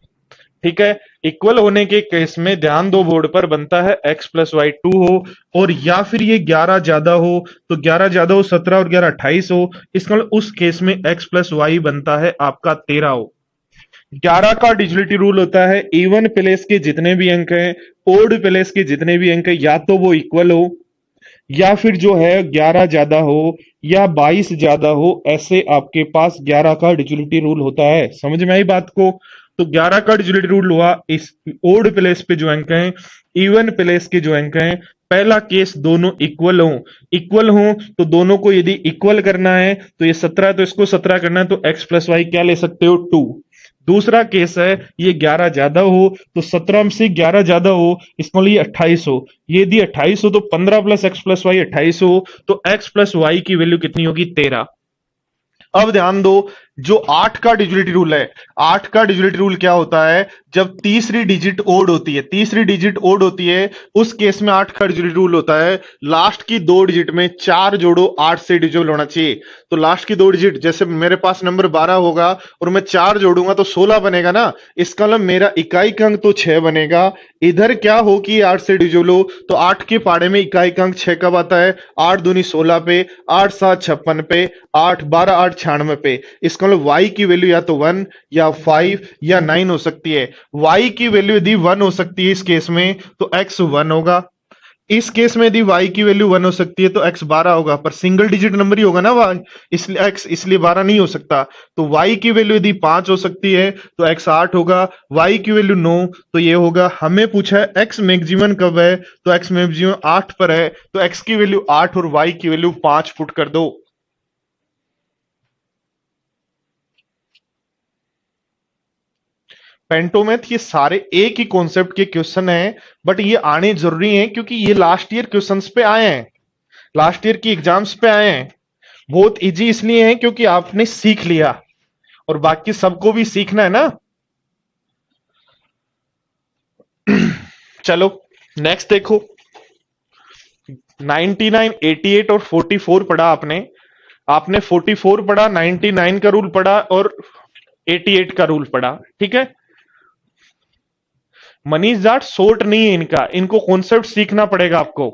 ठीक है, इक्वल होने के केस में ध्यान दो बोर्ड पर बनता है x प्लस वाई 2 हो। और या फिर ये 11 ज्यादा हो, तो 11 ज्यादा हो 17 और 11 28 हो, इसका मतलब उस केस में x प्लस वाई बनता है आपका 13 हो। 11 का डिजिलिटी रूल होता है इवन प्लेस के जितने भी अंक हैं, ओड प्लेस के जितने भी अंक हैं, या तो वो इक्वल हो या फिर जो है 11 ज्यादा हो या 22 ज्यादा हो, ऐसे आपके पास 11 का डिजिलिटी रूल होता है। समझ में आई बात को? तो 11 का डिजिलिटी रूल हुआ इस ओड प्लेस पे जो अंक हैं, इवन प्लेस के जो अंक हैं, पहला केस दोनों इक्वल हो, इक्वल हो तो दोनों को यदि इक्वल करना है तो ये 17 तो इसको 17 करना है तो x प्लस वाई क्या ले सकते हो 2। दूसरा केस है ये 11 ज्यादा हो तो 17 से 11 ज्यादा हो, इसको लिए 28 हो। ये यदि 28 हो तो 15 प्लस एक्स प्लस वाई 28 हो, तो x प्लस वाई की वैल्यू कितनी होगी 13। अब ध्यान दो, जो 8 का डिजिलिटी रूल है, 8 का डिजिलिटी रूल क्या होता है, जब तीसरी डिजिट ओड होती है, तीसरी डिजिट ओड होती है उस केस में 8 का डिजिलिटी रूल होता है लास्ट की दो डिजिट में 4 जोड़ो 8 से डिजिबल होना चाहिए। तो लास्ट की दो डिजिट, जैसे मेरे पास नंबर 12 होगा और मैं 4 जोड़ूंगा तो 16 बनेगा ना, इसका मतलब मेरा इकाई का अंक तो 6 बनेगा। इधर क्या हो कि 8 से डिजिबल हो तो 8 के पाड़े में इकाई का अंक 6 कब आता है, 8 दूनी 16 पे, 8 7 56 पे, 8 12 8 96 पे। इसका मतलब y की वैल्यू या तो 1 या 5 या 9 हो सकती है। y की वैल्यू यदि 1 हो सकती है इस केस में तो x 1 होगा। इस केस में यदि y की वैल्यू 1 हो सकती है तो x 12 होगा, पर सिंगल डिजिट नंबर ही होगा ना y, इसलिए x, इसलिए 12 नहीं हो सकता। तो y की वैल्यू यदि 5 हो सकती है तो x 8 होगा, y की वैल्यू 9 तो ये होगा। हमें पूछा है x मैक्सिमम कब है, तो x मैक्सिमम 8 पर है, तो x की वैल्यू 8 और y की वैल्यू 5 पुट कर दो। पेंटोमेथ ये सारे एक ही कॉन्सेप्ट के क्वेश्चन हैं, बट ये आने जरूरी हैं क्योंकि ये लास्ट ईयर क्वेश्चंस पे आए हैं, लास्ट ईयर की एग्जाम्स पे आए हैं। बहुत इजी इसलिए है क्योंकि आपने सीख लिया और बाकी सबको भी सीखना है ना। चलो नेक्स्ट देखो, 99, 88 और 44 पढ़ा आपने, आपने 44 पढ़ा, 99 का रूल पढ़ा और 88 का रूल पढ़ा। ठीक है, मनीष जाट शॉर्ट नहीं है इनका, इनको कॉन्सेप्ट सीखना पड़ेगा आपको।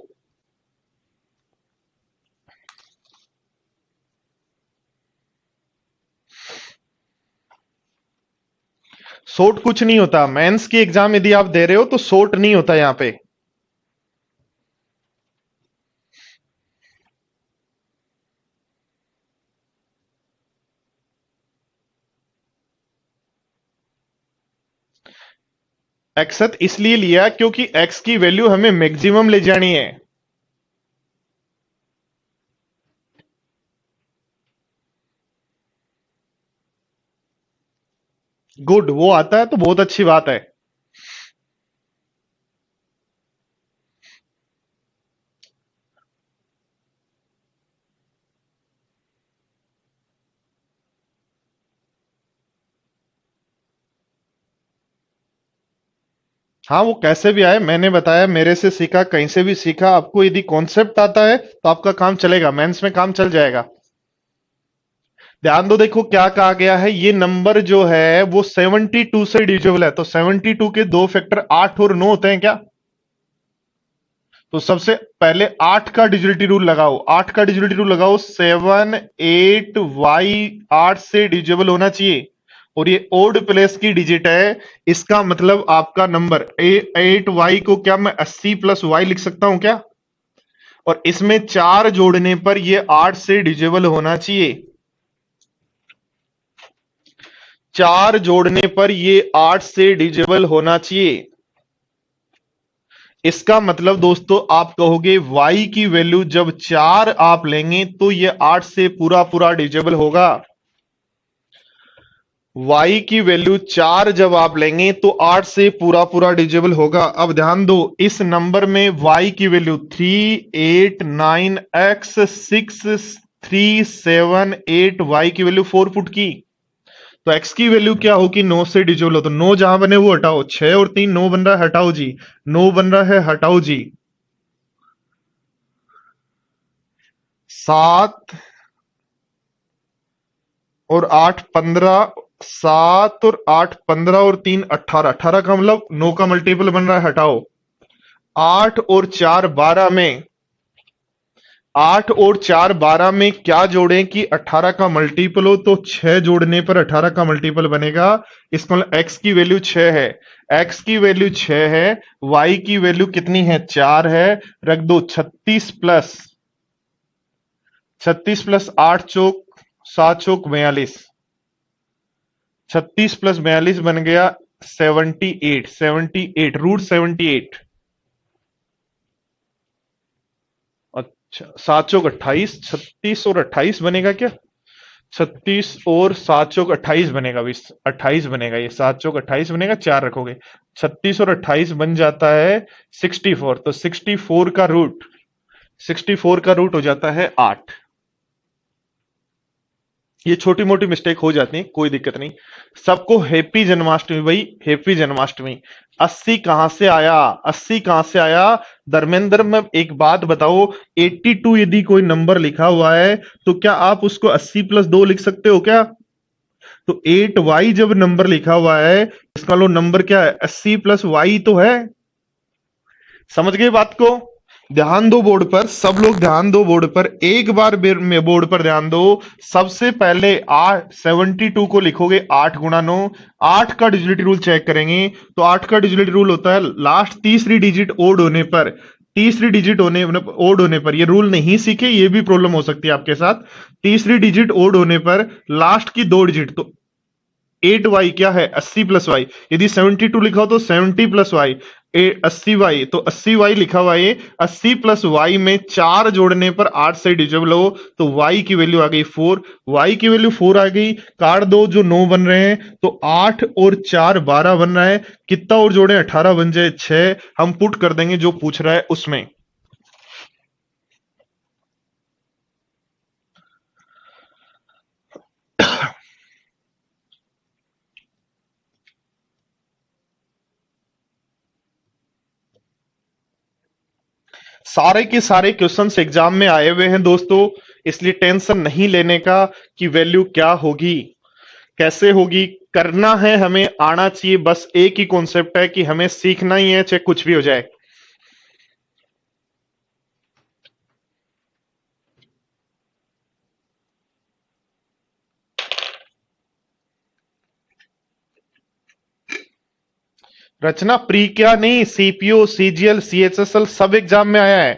शॉर्ट कुछ नहीं होता, मेंस की एग्जाम यदि आप दे रहे हो तो शॉर्ट नहीं होता यहां पे। एक्सत इसलिए लिया क्योंकि एक्स की वैल्यू हमें मैक्सिमम ले जानी है। गुड, वो आता है तो बहुत अच्छी बात है। हाँ, वो कैसे भी आए, मैंने बताया मेरे से सीखा, कहीं से भी सीखा, आपको यदि कॉन्सेप्ट आता है तो आपका काम चलेगा, मेंस में काम चल जाएगा। ध्यान दो, देखो क्या कहा गया है, ये नंबर जो है वो 72 से डिविजिबल है, तो 72 के दो फैक्टर 8 और 9 होते हैं क्या? तो सबसे पहले 8 का डिजिलिटी रूल लगाओ, 8 का डिजिलिटी रूल लगाओ, 7 8 वाई 8 से डिविजिबल होना चाहिए और ये ओड प्लेस की डिजिट है, इसका मतलब आपका नंबर 8 वाई को क्या मैं 80 प्लस वाई लिख सकता हूं क्या? और इसमें 4 जोड़ने पर ये 8 से डिविजिबल होना चाहिए। 4 जोड़ने पर ये 8 से डिविजिबल होना चाहिए। इसका मतलब दोस्तों आप कहोगे y की वैल्यू जब 4 आप लेंगे तो ये 8 से पूरा पूरा डिविजिबल होगा। y की वैल्यू 4 जब आप लेंगे तो 8 से पूरा पूरा डिविजिबल होगा। अब ध्यान दो, इस नंबर में y की वैल्यू 3, 8, 9, x 6, 3, 7, 8, y की वैल्यू 4 पुट की, तो x की वैल्यू क्या होगी? 9 से डिविजिबल हो तो 9 जहां बने वो हटाओ, 6 और 3 9 बन रहा है, हटाओ जी। 9 बन रहा है, हटाओ जी। 7 और 8 15, 7 और 8 15 और 3 18, 18 का मतलब 9 का मल्टीपल बन रहा है, हटाओ। 8 और 4 12 में, 8 और 4 12 में क्या जोड़ें कि 18 का मल्टीपल हो? तो 6 जोड़ने पर 18 का मल्टीपल बनेगा। इसका मतलब x की वैल्यू 6 है, x की वैल्यू 6 है, y की वैल्यू कितनी है? 4 है। रख दो 36 प्लस 8 चौक 7 चौक 42, 36 प्लस 42 बन गया 78, 78 रूट 78। अच्छा 7 चौक 28, 36 और 28 बनेगा क्या? 36 और 7 चौक 28 बनेगा, 28 बनेगा, ये 7 चौक 28 बनेगा, 4 रखोगे, 36 और 28 बन जाता है 64। तो 64 का रूट हो जाता है 8। ये छोटी मोटी मिस्टेक हो जाती है, कोई दिक्कत नहीं। सबको हैप्पी जन्माष्टमी भाई, हैप्पी जन्माष्टमी। 80 कहां से आया? 80 कहां से आया? धर्मेंद्र में एक बात बताओ, 82 यदि कोई नंबर लिखा हुआ है तो क्या आप उसको 80 प्लस 2 लिख सकते हो क्या? तो 8y जब नंबर लिखा हुआ है, इसका लो नंबर क्या है? 80 प्लस वाई तो है। समझ गए बात को? ध्यान दो बोर्ड पर, सब लोग ध्यान दो बोर्ड पर, एक बार में बोर्ड पर ध्यान दो। सबसे पहले 72 को लिखोगे 8 गुणा 9, 8 का डिजिटल रूल चेक करेंगे। तो 8 का डिजिटल रूल होता है लास्ट तीसरी डिजिट ओड होने पर, तीसरी डिजिट होने ओड होने पर, ये रूल नहीं सीखे, ये भी प्रॉब्लम हो सकती है आपके साथ। तीसरी डिजिट ओड होने पर लास्ट की 2 डिजिट, तो 8y क्या है? 80 प्लस वाई। यदि 72 लिखा हो तो 70 प्लस वाई, 80y, तो 80y लिखा हुआ है। 80 प्लस वाई में 4 जोड़ने पर 8 से डिविजिबल हो, तो y की वैल्यू आ गई 4। y की वैल्यू 4 आ गई, काट दो, जो 9 बन रहे हैं, तो 8 और 4 12 बन रहा है। कितना और जोड़े? 18 बन जाए 6। हम पुट कर देंगे जो पूछ रहा है उसमें। सारे के सारे क्वेश्चंस एग्जाम में आए हुए हैं दोस्तों, इसलिए टेंशन नहीं लेने का कि वैल्यू क्या होगी, कैसे होगी। करना है हमें, आना चाहिए, बस एक ही कॉन्सेप्ट है कि हमें सीखना ही है, चाहे कुछ भी हो जाए। रचना प्री क्या नहीं, सीपीओ, सीजीएल, सीएचएसएल सब एग्जाम में आया है।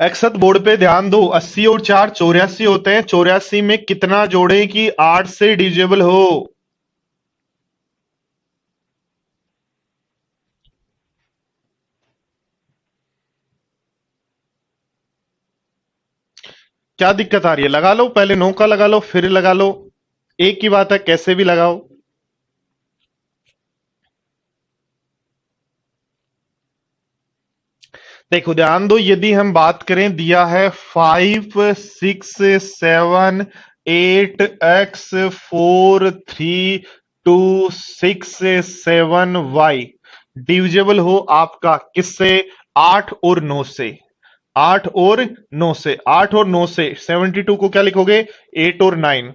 एक्सत बोर्ड पे ध्यान दो, 80 और 4 84 होते हैं, 84 में कितना जोड़े कि 8 से डिविजिबल हो? क्या दिक्कत आ रही है? लगा लो, पहले 9 का लगा लो, फिर लगा लो, एक ही बात है, कैसे भी लगाओ। देखो ध्यान दो, यदि हम बात करें, दिया है 5 6 7 8 x 4 3 2 6 7 y, डिविजिबल हो आपका किससे? 8 और 9 से। 8 और 9 से, 8 और 9 से 72 को क्या लिखोगे? 8 और 9।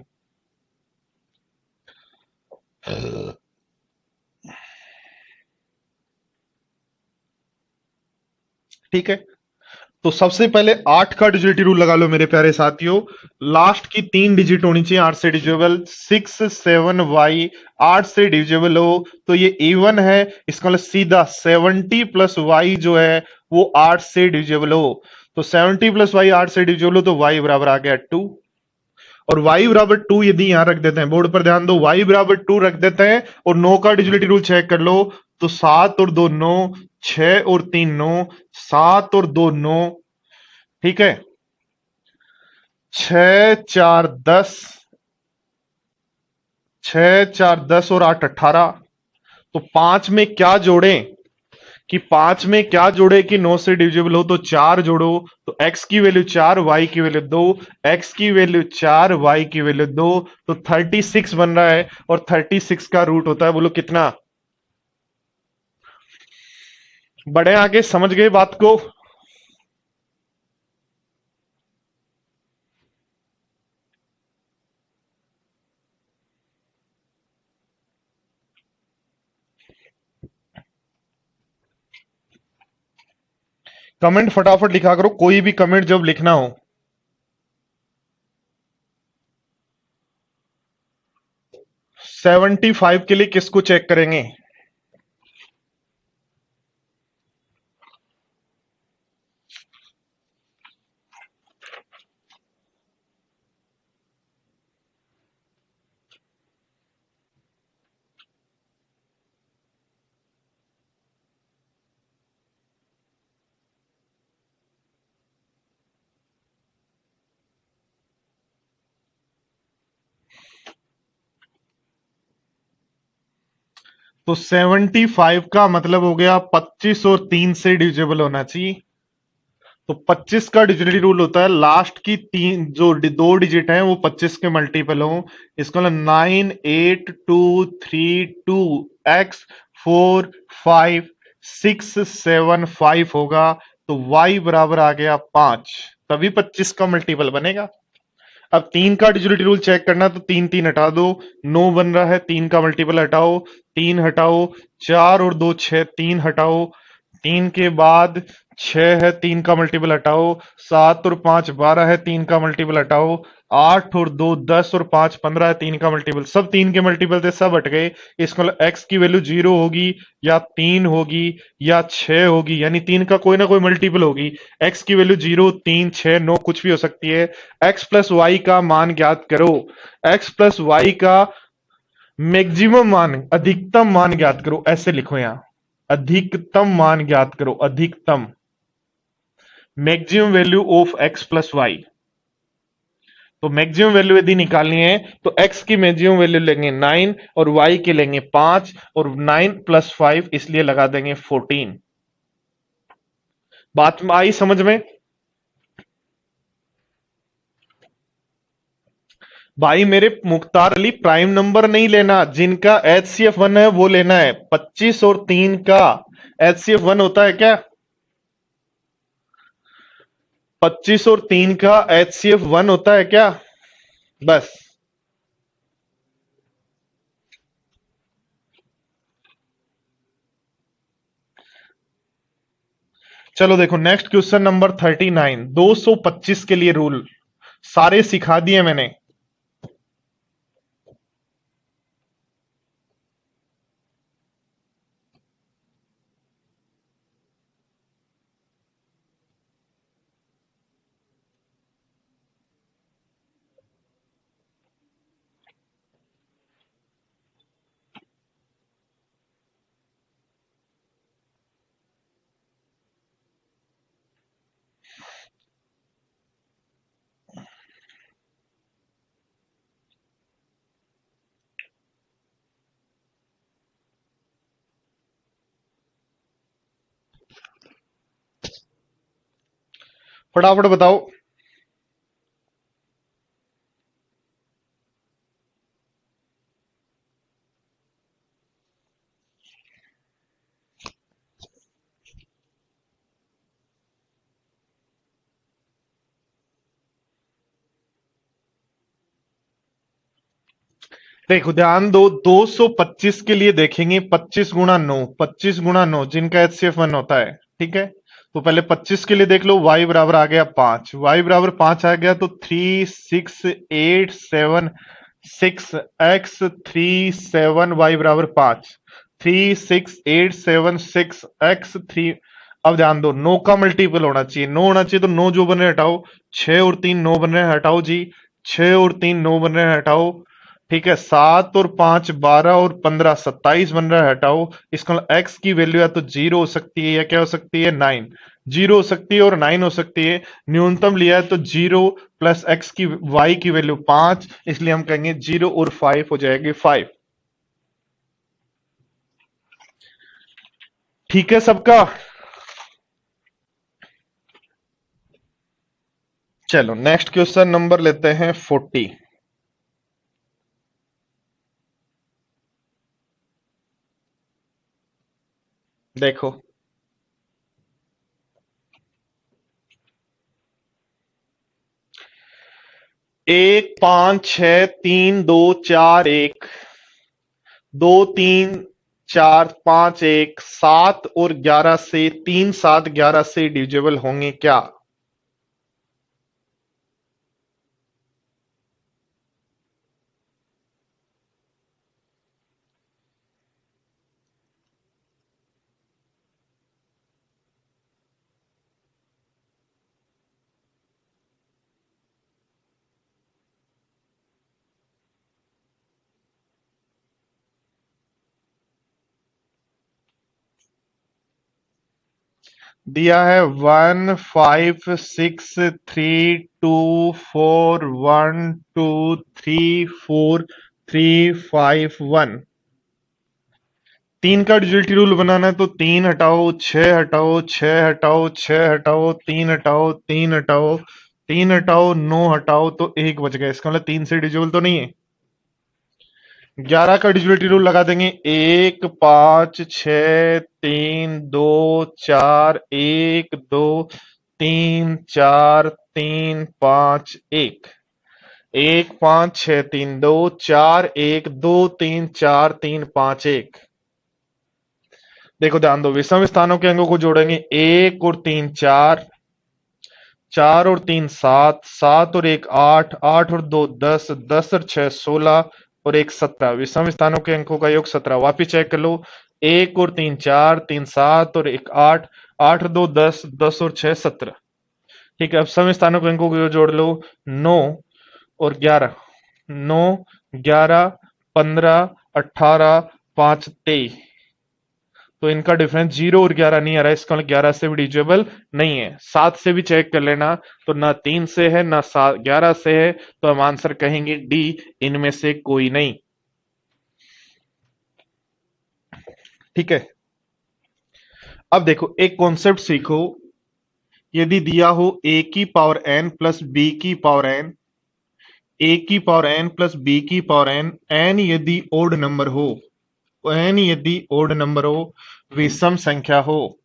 ठीक है, तो सबसे पहले 8 का डिजिट रूल लगा लो मेरे प्यारे साथियों। लास्ट की 3 डिजिट होनी चाहिए 8 से डिविजिबल। 6 7 y 8 से डिविजिबल हो तो ये इवन है, इसका मतलब सीधा 70 प्लस वाई जो है वो 8 से डिविजिबल हो। तो 70 प्लस वाई 8 से डिविजिबल हो तो y बराबर आ गया 2। और y बराबर 2 यदि यहां रख देते हैं, बोर्ड पर ध्यान दो, y बराबर 2 रख देते हैं और 9 का डिजिटलिटी रूल चेक कर लो। तो 7 और 2 9, 6 और 3 9, 7 और 2 9, ठीक है, 6 4 10, 6 4 10 और 8 18। तो 5 में क्या जोड़ें कि 5 में क्या जोड़े कि 9 से डिविजिबल हो, तो 4 जोड़ो। तो x की वैल्यू 4, y की वैल्यू 2, x की वैल्यू 4, y की वैल्यू 2, तो 36 बन रहा है। और 36 का रूट होता है, बोलो कितना? बढ़े आगे, समझ गए बात को? कमेंट फटाफट लिखा करो, कोई भी कमेंट जब लिखना हो। 75 के लिए किसको चेक करेंगे? तो 75 का मतलब हो गया 25 और 3 से डिविजिबल होना चाहिए। तो 25 का डिजिटली रूल होता है लास्ट की तीन जो दो डिजिट हैं वो 25 के मल्टीपल हो। इसका मतलब 9 8 2 3 2 x 4 5 6 7 5 होगा। तो y बराबर आ गया 5, तभी 25 का मल्टीपल बनेगा। अब 3 का डिजिटल रूल चेक करना, तो 3 3 हटा दो, 9 बन रहा है। 3 का मल्टीपल हटाओ, 3 हटाओ, 4 और 2 6, 3 हटाओ, 3 के बाद 6 है, 3 का मल्टीपल हटाओ, 7 और 5 12 है, 3 का मल्टीपल हटाओ, 8 और 2 10 और 5 15 है, 3 का मल्टीपल, सब 3 के मल्टीपल थे, सब हट गए। इसका मतलब x की वैल्यू 0 होगी या 3 होगी या 6 होगी, यानी 3 का कोई ना कोई मल्टीपल होगी। x की वैल्यू 0 3 6 9 कुछ भी हो सकती है। x प्लस वाई का मान ज्ञात करो। x प्लस वाई का मैक्सिमम मान, अधिकतम मान ज्ञात करो, ऐसे लिखो यहां, अधिकतम मान ज्ञात करो, अधिकतम maximum value of x plus y. तो मैक्सिमम वैल्यू यदि निकालनी है तो x की मैक्सिमम वैल्यू लेंगे 9 और y के लेंगे 5, और 9 प्लस 5 इसलिए लगा देंगे 14। बात में आई समझ में? भाई मेरे मुख्तार अली, प्राइम नंबर नहीं लेना, जिनका HCF 1 है वो लेना है। 25 और 3 का HCF 1 होता है क्या? 25 और 3 का HCF 1 होता है क्या? बस। चलो देखो नेक्स्ट क्वेश्चन नंबर 39, 225 के लिए रूल सारे सिखा दिए मैंने। फटाफट बताओ। देखो ध्यान दो, 225 के लिए देखेंगे 25 गुणा 9, 25 गुणा 9 जिनका HCF 1 होता है, ठीक है। तो पहले 25 के लिए देख लो, y बराबर आ गया 5, y बराबर 5 आ गया तो 36876x 3 7 y बराबर 5, 36876x 3। अब ध्यान दो, 9 का मल्टीपल होना चाहिए, 9 होना चाहिए, तो 9 जो बन रहे हटाओ, 6 और 3 9 बन रहे हैं, हटाओ जी, 6 और 3 9 बन रहे हैं, हटाओ। ठीक है, 7 और 5 12 और 15 27 बन रहा है, हटाओ। इसका मतलब x की वैल्यू या तो 0 हो सकती है या क्या हो सकती है, 9। 0 हो सकती है और 9 हो सकती है। न्यूनतम लिया है तो 0 प्लस x की y की वैल्यू 5, इसलिए हम कहेंगे 0 और 5 हो जाएगी 5। ठीक है सबका। चलो नेक्स्ट क्वेश्चन नंबर लेते हैं 40। देखो, 1 5 6 3 2 4 1, 2 3 4 5 1, 7 और 11 से, 3 7 11 से डिविजिबल होंगे क्या? दिया है 1 5 6 3 2 4 1 2 3 4 3 5 1। तीन का डिजिटल रूल बनाना है तो 3 हटाओ, 6 हटाओ, 6 हटाओ, 6 हटाओ, 3 हटाओ, 3 हटाओ, 3 हटाओ, 9 हटाओ, तो 1 बच गया। इसका मतलब 3 से डिजिबल तो नहीं है। 11 का डिजिटल रूल लगा देंगे, 1 5 6 3 2 4 1 2 3 4 3 5 1। 1 5 6 3 2 4 1 2 3 4 3 5 1। देखो ध्यान दो, विषम स्थानों के अंकों को जोड़ेंगे, 1 और 3 4, 4 और 3 7, 7 और 1 8, 8 और 2 10, 10 और 6 16 और 1 17। विषम स्थानों के अंकों का योग 17। वापिस चेक कर लो, 1 और 3 4, 3 7 और 1 8, 8 और 2 10, 10 और 6 17। ठीक है, अब सम स्थानों के अंकों को जोड़ लो, 9 और 11, 9 11 15 18 5 23। तो इनका डिफरेंस 0 और 11 नहीं आ रहा है, इसका मतलब 11 से भी डिविजिबल नहीं है। 7 से भी चेक कर लेना, तो ना 3 से है ना 11 से है, तो हम आंसर कहेंगे डी, इनमें से कोई नहीं। ठीक है, अब देखो एक कॉन्सेप्ट सीखो। यदि दिया हो ए की पावर एन प्लस बी की पावर एन, ए की पावर एन प्लस बी की पावर एन, एन यदि ओड नंबर हो, एन यदि ओड नंबर हो, विषम संख्या हो,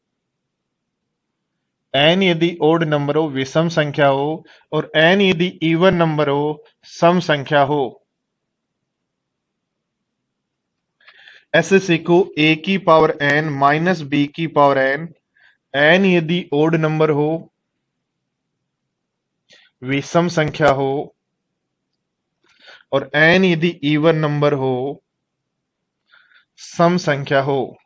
एन यदि ओड नंबर हो, विषम संख्या हो, और एन यदि इवन नंबर हो, सम संख्या हो। ऐसे सीखो, ए की पावर एन माइनस बी की पावर एन, एन यदि ओड नंबर हो, विषम संख्या हो, और एन यदि इवन नंबर हो, सम संख्या हो।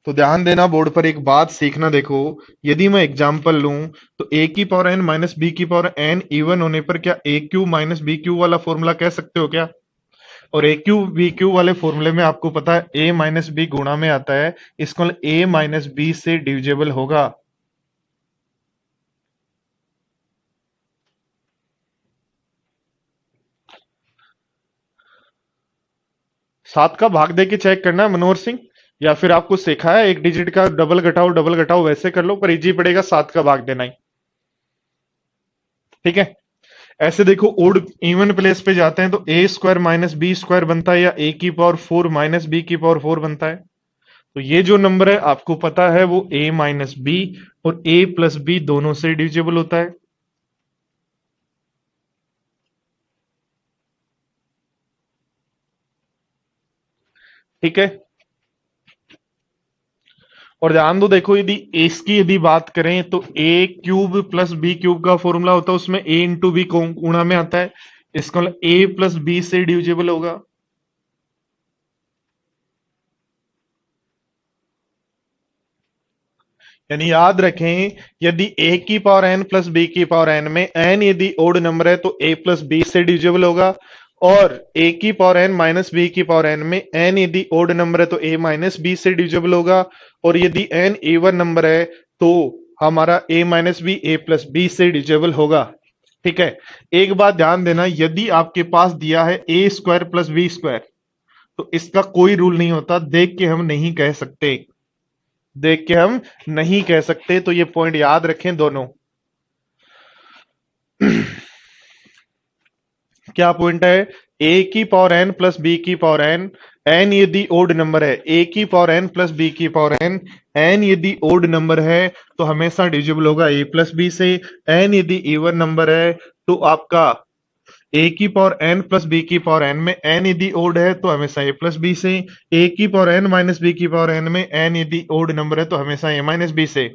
तो ध्यान देना, बोर्ड पर एक बात सीखना। देखो, यदि मैं एग्जांपल लूं, तो ए की पावर एन माइनस बी की पावर एन इवन होने पर क्या ए क्यू माइनस बी क्यू वाला फॉर्मूला कह सकते हो क्या? और ए क्यू बी क्यू वाले फॉर्मूले में आपको पता है ए माइनस बी गुणा में आता है, इसको ए माइनस बी से डिविजिबल होगा। सात का भाग दे के चेक करना है मनोहर सिंह, या फिर आपको सिखाया एक डिजिट का डबल घटाओ वैसे कर लो, पर इजी पड़ेगा 7 का भाग देना ही। ठीक है, ऐसे देखो, ओड इवन प्लेस पे जाते हैं तो ए स्क्वायर माइनस बी स्क्वायर बनता है, या ए की पावर 4 माइनस बी की पावर 4 बनता है। तो ये जो नंबर है आपको पता है वो a माइनस बी और a प्लस बी दोनों से डिविजिबल होता है। ठीक है, और ध्यान दो, देखो यदि इसकी यदि बात करें तो ए क्यूब प्लस बी क्यूब का फॉर्मूला होता है, उसमें ए इंटू बी गुणा में आता है। इसका मतलब ए प्लस बी से डिविजिबल होगा। यानी याद रखें, यदि ए की पावर एन प्लस बी की पावर एन में एन यदि ओड नंबर है तो ए प्लस बी से डिविजिबल होगा, और ए की पावर एन माइनस बी की पावर एन में एन यदि ओड नंबर है तो ए माइनस बी से डिविजिबल होगा, और यदि एन इवन नंबर है तो हमारा ए माइनस बी ए प्लस बी से डिविजिबल होगा। ठीक है। एक बात ध्यान देना, यदि आपके पास दिया है ए स्क्वायर प्लस बी स्क्वायर, तो इसका कोई रूल नहीं होता, देख के हम नहीं कह सकते, देख के हम नहीं कह सकते, तो ये पॉइंट याद रखें दोनों। क्या पॉइंट है? ए की पावर एन प्लस बी की पावर एन, एन यदि ओड नंबर है, ए की पावर एन प्लस बी की पावर एन, एन यदि ओड नंबर है तो हमेशा डिविजिबल होगा ए प्लस बी से, एन यदि इवन नंबर है तो आपका ए की पावर एन प्लस बी की पावर एन में एन यदि ओड है तो हमेशा ए प्लस बी से, ए की पावर एन माइनस बी की पावर एन में एन यदि ओड नंबर है तो हमेशा ए माइनस बी से,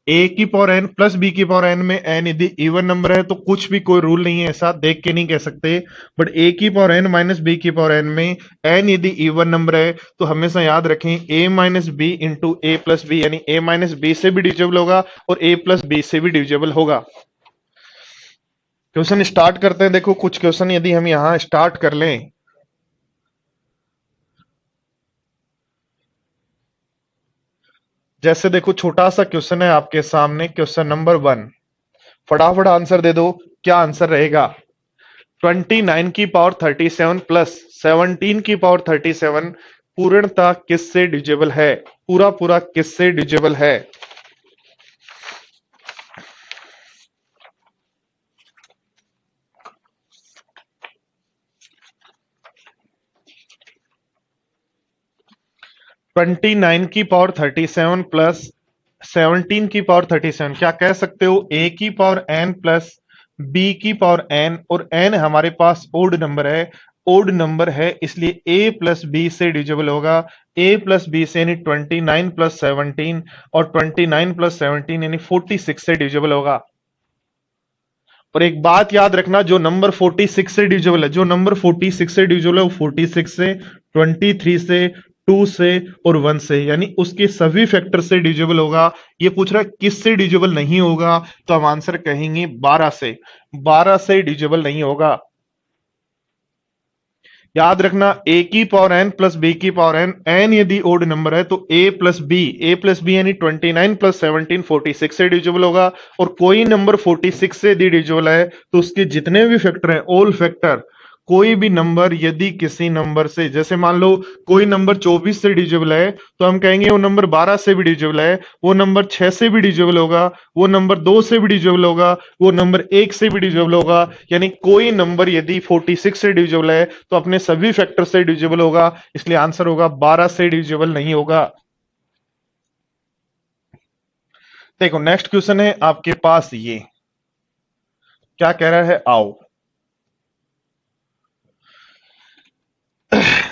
ए की पावर एन प्लस बी की पावर एन में एन यदि इवन नंबर है तो कुछ भी कोई रूल नहीं है, ऐसा देख के नहीं कह सकते। बट ए की पावर एन माइनस बी की पावर एन में एन यदि इवन नंबर है तो हमेशा याद रखें ए माइनस बी इंटू ए प्लस बी, यानी ए माइनस बी से भी डिविजिबल होगा और ए प्लस बी से भी डिविजिबल होगा। क्वेश्चन स्टार्ट करते हैं। देखो कुछ क्वेश्चन यदि हम यहां स्टार्ट कर लें, जैसे देखो छोटा सा क्वेश्चन है आपके सामने, क्वेश्चन नंबर 1, फटाफट आंसर दे दो। क्या आंसर रहेगा? 29 की पावर 37 प्लस 17 की पावर 37 पूर्णतः किससे डिविजिबल है? पूरा पूरा किससे डिविजिबल है? 29 की पावर 37 प्लस 17 की पावर 37, क्या कह सकते हो? ए की पावर एन प्लस बी की पावर एन, और एन हमारे पास ओड नंबर है, ओड नंबर है इसलिए ए प्लस बी से डिविजिबल होगा। ए प्लस बी से यानी 29 प्लस 17, और 29 प्लस 17 यानी 46 से डिविजिबल होगा। और एक बात याद रखना, जो नंबर 46 से डिविजिबल है, जो नंबर 46 से डिविजिबल है वो 46 से, 23 से, 2 से और 1 से, यानी उसके सभी फैक्टर से डिविजिबल होगा। ये पूछ रहा है किस से डिविजिबल नहीं होगा, तो हम आंसर कहेंगे 12 से, 12 से डिविजिबल नहीं होगा। याद रखना, ए की पावर एन प्लस बी की पावर एन, एन यदि ओड नंबर है तो ए प्लस बी यानी 29 प्लस 17 46 से डिविजिबल होगा, और कोई नंबर 46 से यदि डिविजिबल है तो उसके जितने भी फैक्टर हैं, ऑल फैक्टर, कोई भी नंबर यदि किसी नंबर से, जैसे मान लो कोई नंबर 24 से डिविजिबल है तो हम कहेंगे वो नंबर 12 से भी डिविजिबल है, वो नंबर 6 से भी डिविजिबल होगा, वो नंबर 2 से भी डिविजिबल होगा, वो नंबर 1 से भी डिविजिबल होगा। यानी कोई नंबर यदि 46 से डिविजिबल है तो अपने सभी फैक्टर से डिविजिबल होगा, इसलिए आंसर होगा 12 से डिविजिबल नहीं होगा। देखो नेक्स्ट क्वेश्चन है आपके पास, ये क्या कह रहा है, आओ।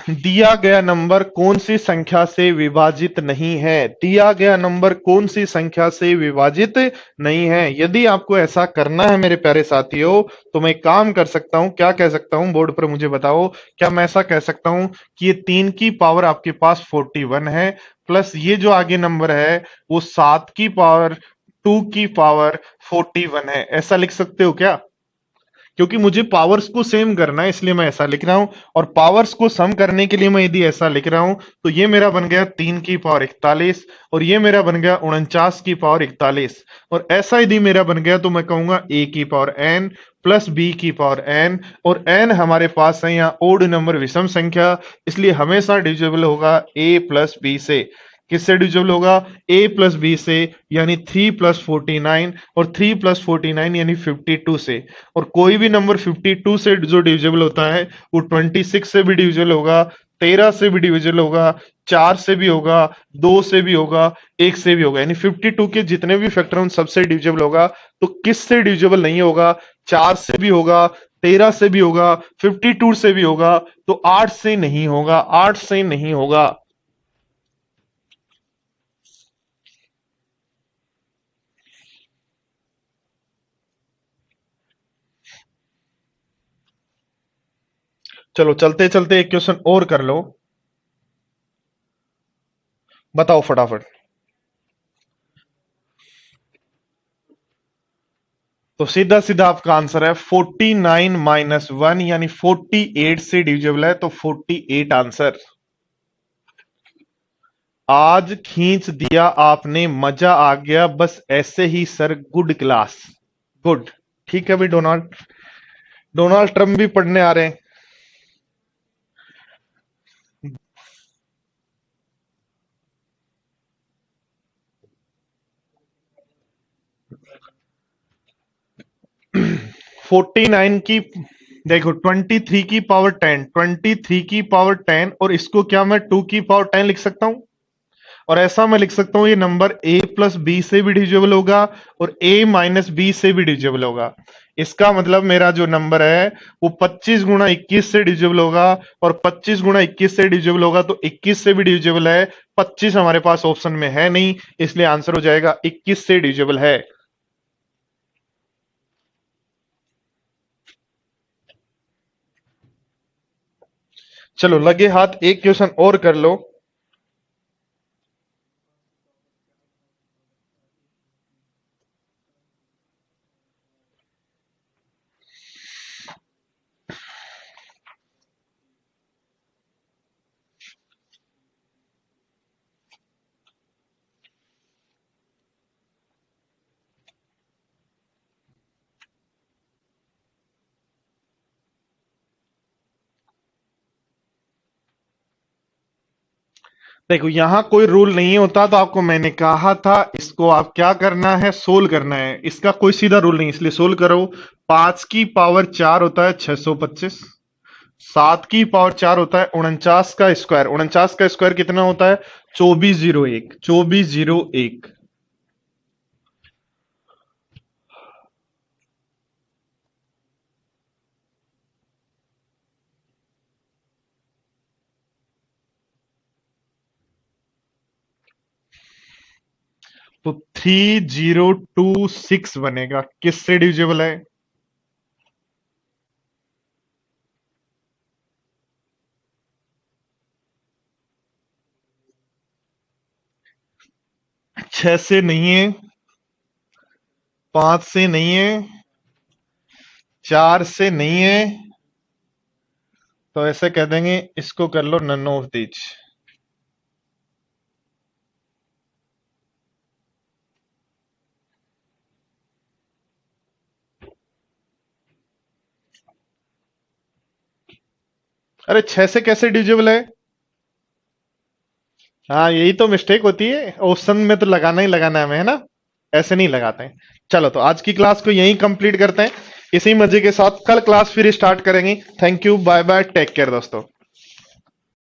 दिया गया नंबर कौन सी संख्या से विभाजित नहीं है? दिया गया नंबर कौन सी संख्या से विभाजित नहीं है? यदि आपको ऐसा करना है मेरे प्यारे साथियों, तो मैं काम कर सकता हूं, क्या कह सकता हूं, बोर्ड पर मुझे बताओ। क्या मैं ऐसा कह सकता हूं कि ये 3 की पावर आपके पास 41 है, प्लस ये जो आगे नंबर है वो 7 की पावर 2 की पावर 41 है, ऐसा लिख सकते हो क्या? क्योंकि मुझे पावर्स को सेम करना है इसलिए मैं ऐसा लिख रहा हूं, और पावर्स को सम करने के लिए मैं यदि ऐसा लिख रहा हूं तो ये मेरा बन गया 3 की पावर 41, और ये मेरा बन गया 49 की पावर 41, और ऐसा यदि मेरा बन गया तो मैं कहूंगा ए की पावर एन प्लस बी की पावर एन, और एन हमारे पास है यहाँ ओड नंबर विषम संख्या, इसलिए हमेशा डिविजिबल होगा ए प्लस बी से। किससे डिविजिबल होगा? ए प्लस बी से, यानी 3 प्लस 49, और 3 प्लस 49 यानी 52 से, और कोई भी नंबर 52 से जो डिविजिबल होता है वो 26 से भी डिविजिबल होगा, 13 से भी डिविजिबल होगा, 4 से भी होगा, 2 से भी होगा, 1 से भी होगा, यानी 52 के जितने भी फैक्टर उन सबसे डिविजिबल होगा। तो किस से डिविजिबल नहीं होगा? 4 से भी होगा, 13 से भी होगा, 52 से भी होगा, तो 8 से नहीं होगा, 8 से नहीं होगा। चलो चलते चलते एक क्वेश्चन और कर लो। बताओ फटाफट। तो सीधा सीधा आपका आंसर है 49 - 1 यानी 48 से डिविजिबल है, तो 48 आंसर। आज खींच दिया आपने, मजा आ गया, बस ऐसे ही सर, गुड क्लास, गुड। ठीक है भाई, डोनाल्ड डोनाल्ड ट्रम्प भी पढ़ने आ रहे हैं। 49 की, देखो 23 की पावर 10, 23 की पावर 10, और इसको क्या मैं 2 की पावर 10 लिख सकता हूं? और ऐसा मैं लिख सकता हूं, ये नंबर a प्लस बी से भी डिविजिबल होगा और a माइनस बी से भी डिविजिबल होगा। इसका मतलब मेरा जो नंबर है वो 25 गुणा 21 से डिविजिबल होगा, और 25 गुणा 21 से डिविजिबल होगा, तो 21 से भी डिविजिबल है। 25 हमारे पास ऑप्शन में है नहीं, इसलिए आंसर हो जाएगा 21 से डिविजिबल है। चलो लगे हाथ, एक क्वेश्चन और कर लो। देखो यहां कोई रूल नहीं होता, तो आपको मैंने कहा था इसको आप क्या करना है, सोल्व करना है। इसका कोई सीधा रूल नहीं, इसलिए सोल्व करो। 5 की पावर 4 होता है 625। 7 की पावर 4 होता है 49 का स्क्वायर। 49 का स्क्वायर कितना होता है? 2401। 2401। तो 3026 बनेगा, किससे डिविजिबल है? 6 से नहीं है, 5 से नहीं है, 4 से नहीं है, तो ऐसे कह देंगे इसको कर लो नन ऑफ दीज। अरे 6 से कैसे डिविजिबल है? हाँ यही तो मिस्टेक होती है, ऑप्शन में तो लगाना ही लगाना है हमें, है ना? ऐसे नहीं लगाते हैं। चलो तो आज की क्लास को यहीं कंप्लीट करते हैं। इसी मजे के साथ कल क्लास फिर स्टार्ट करेंगे। Thank you, bye bye, take care दोस्तों।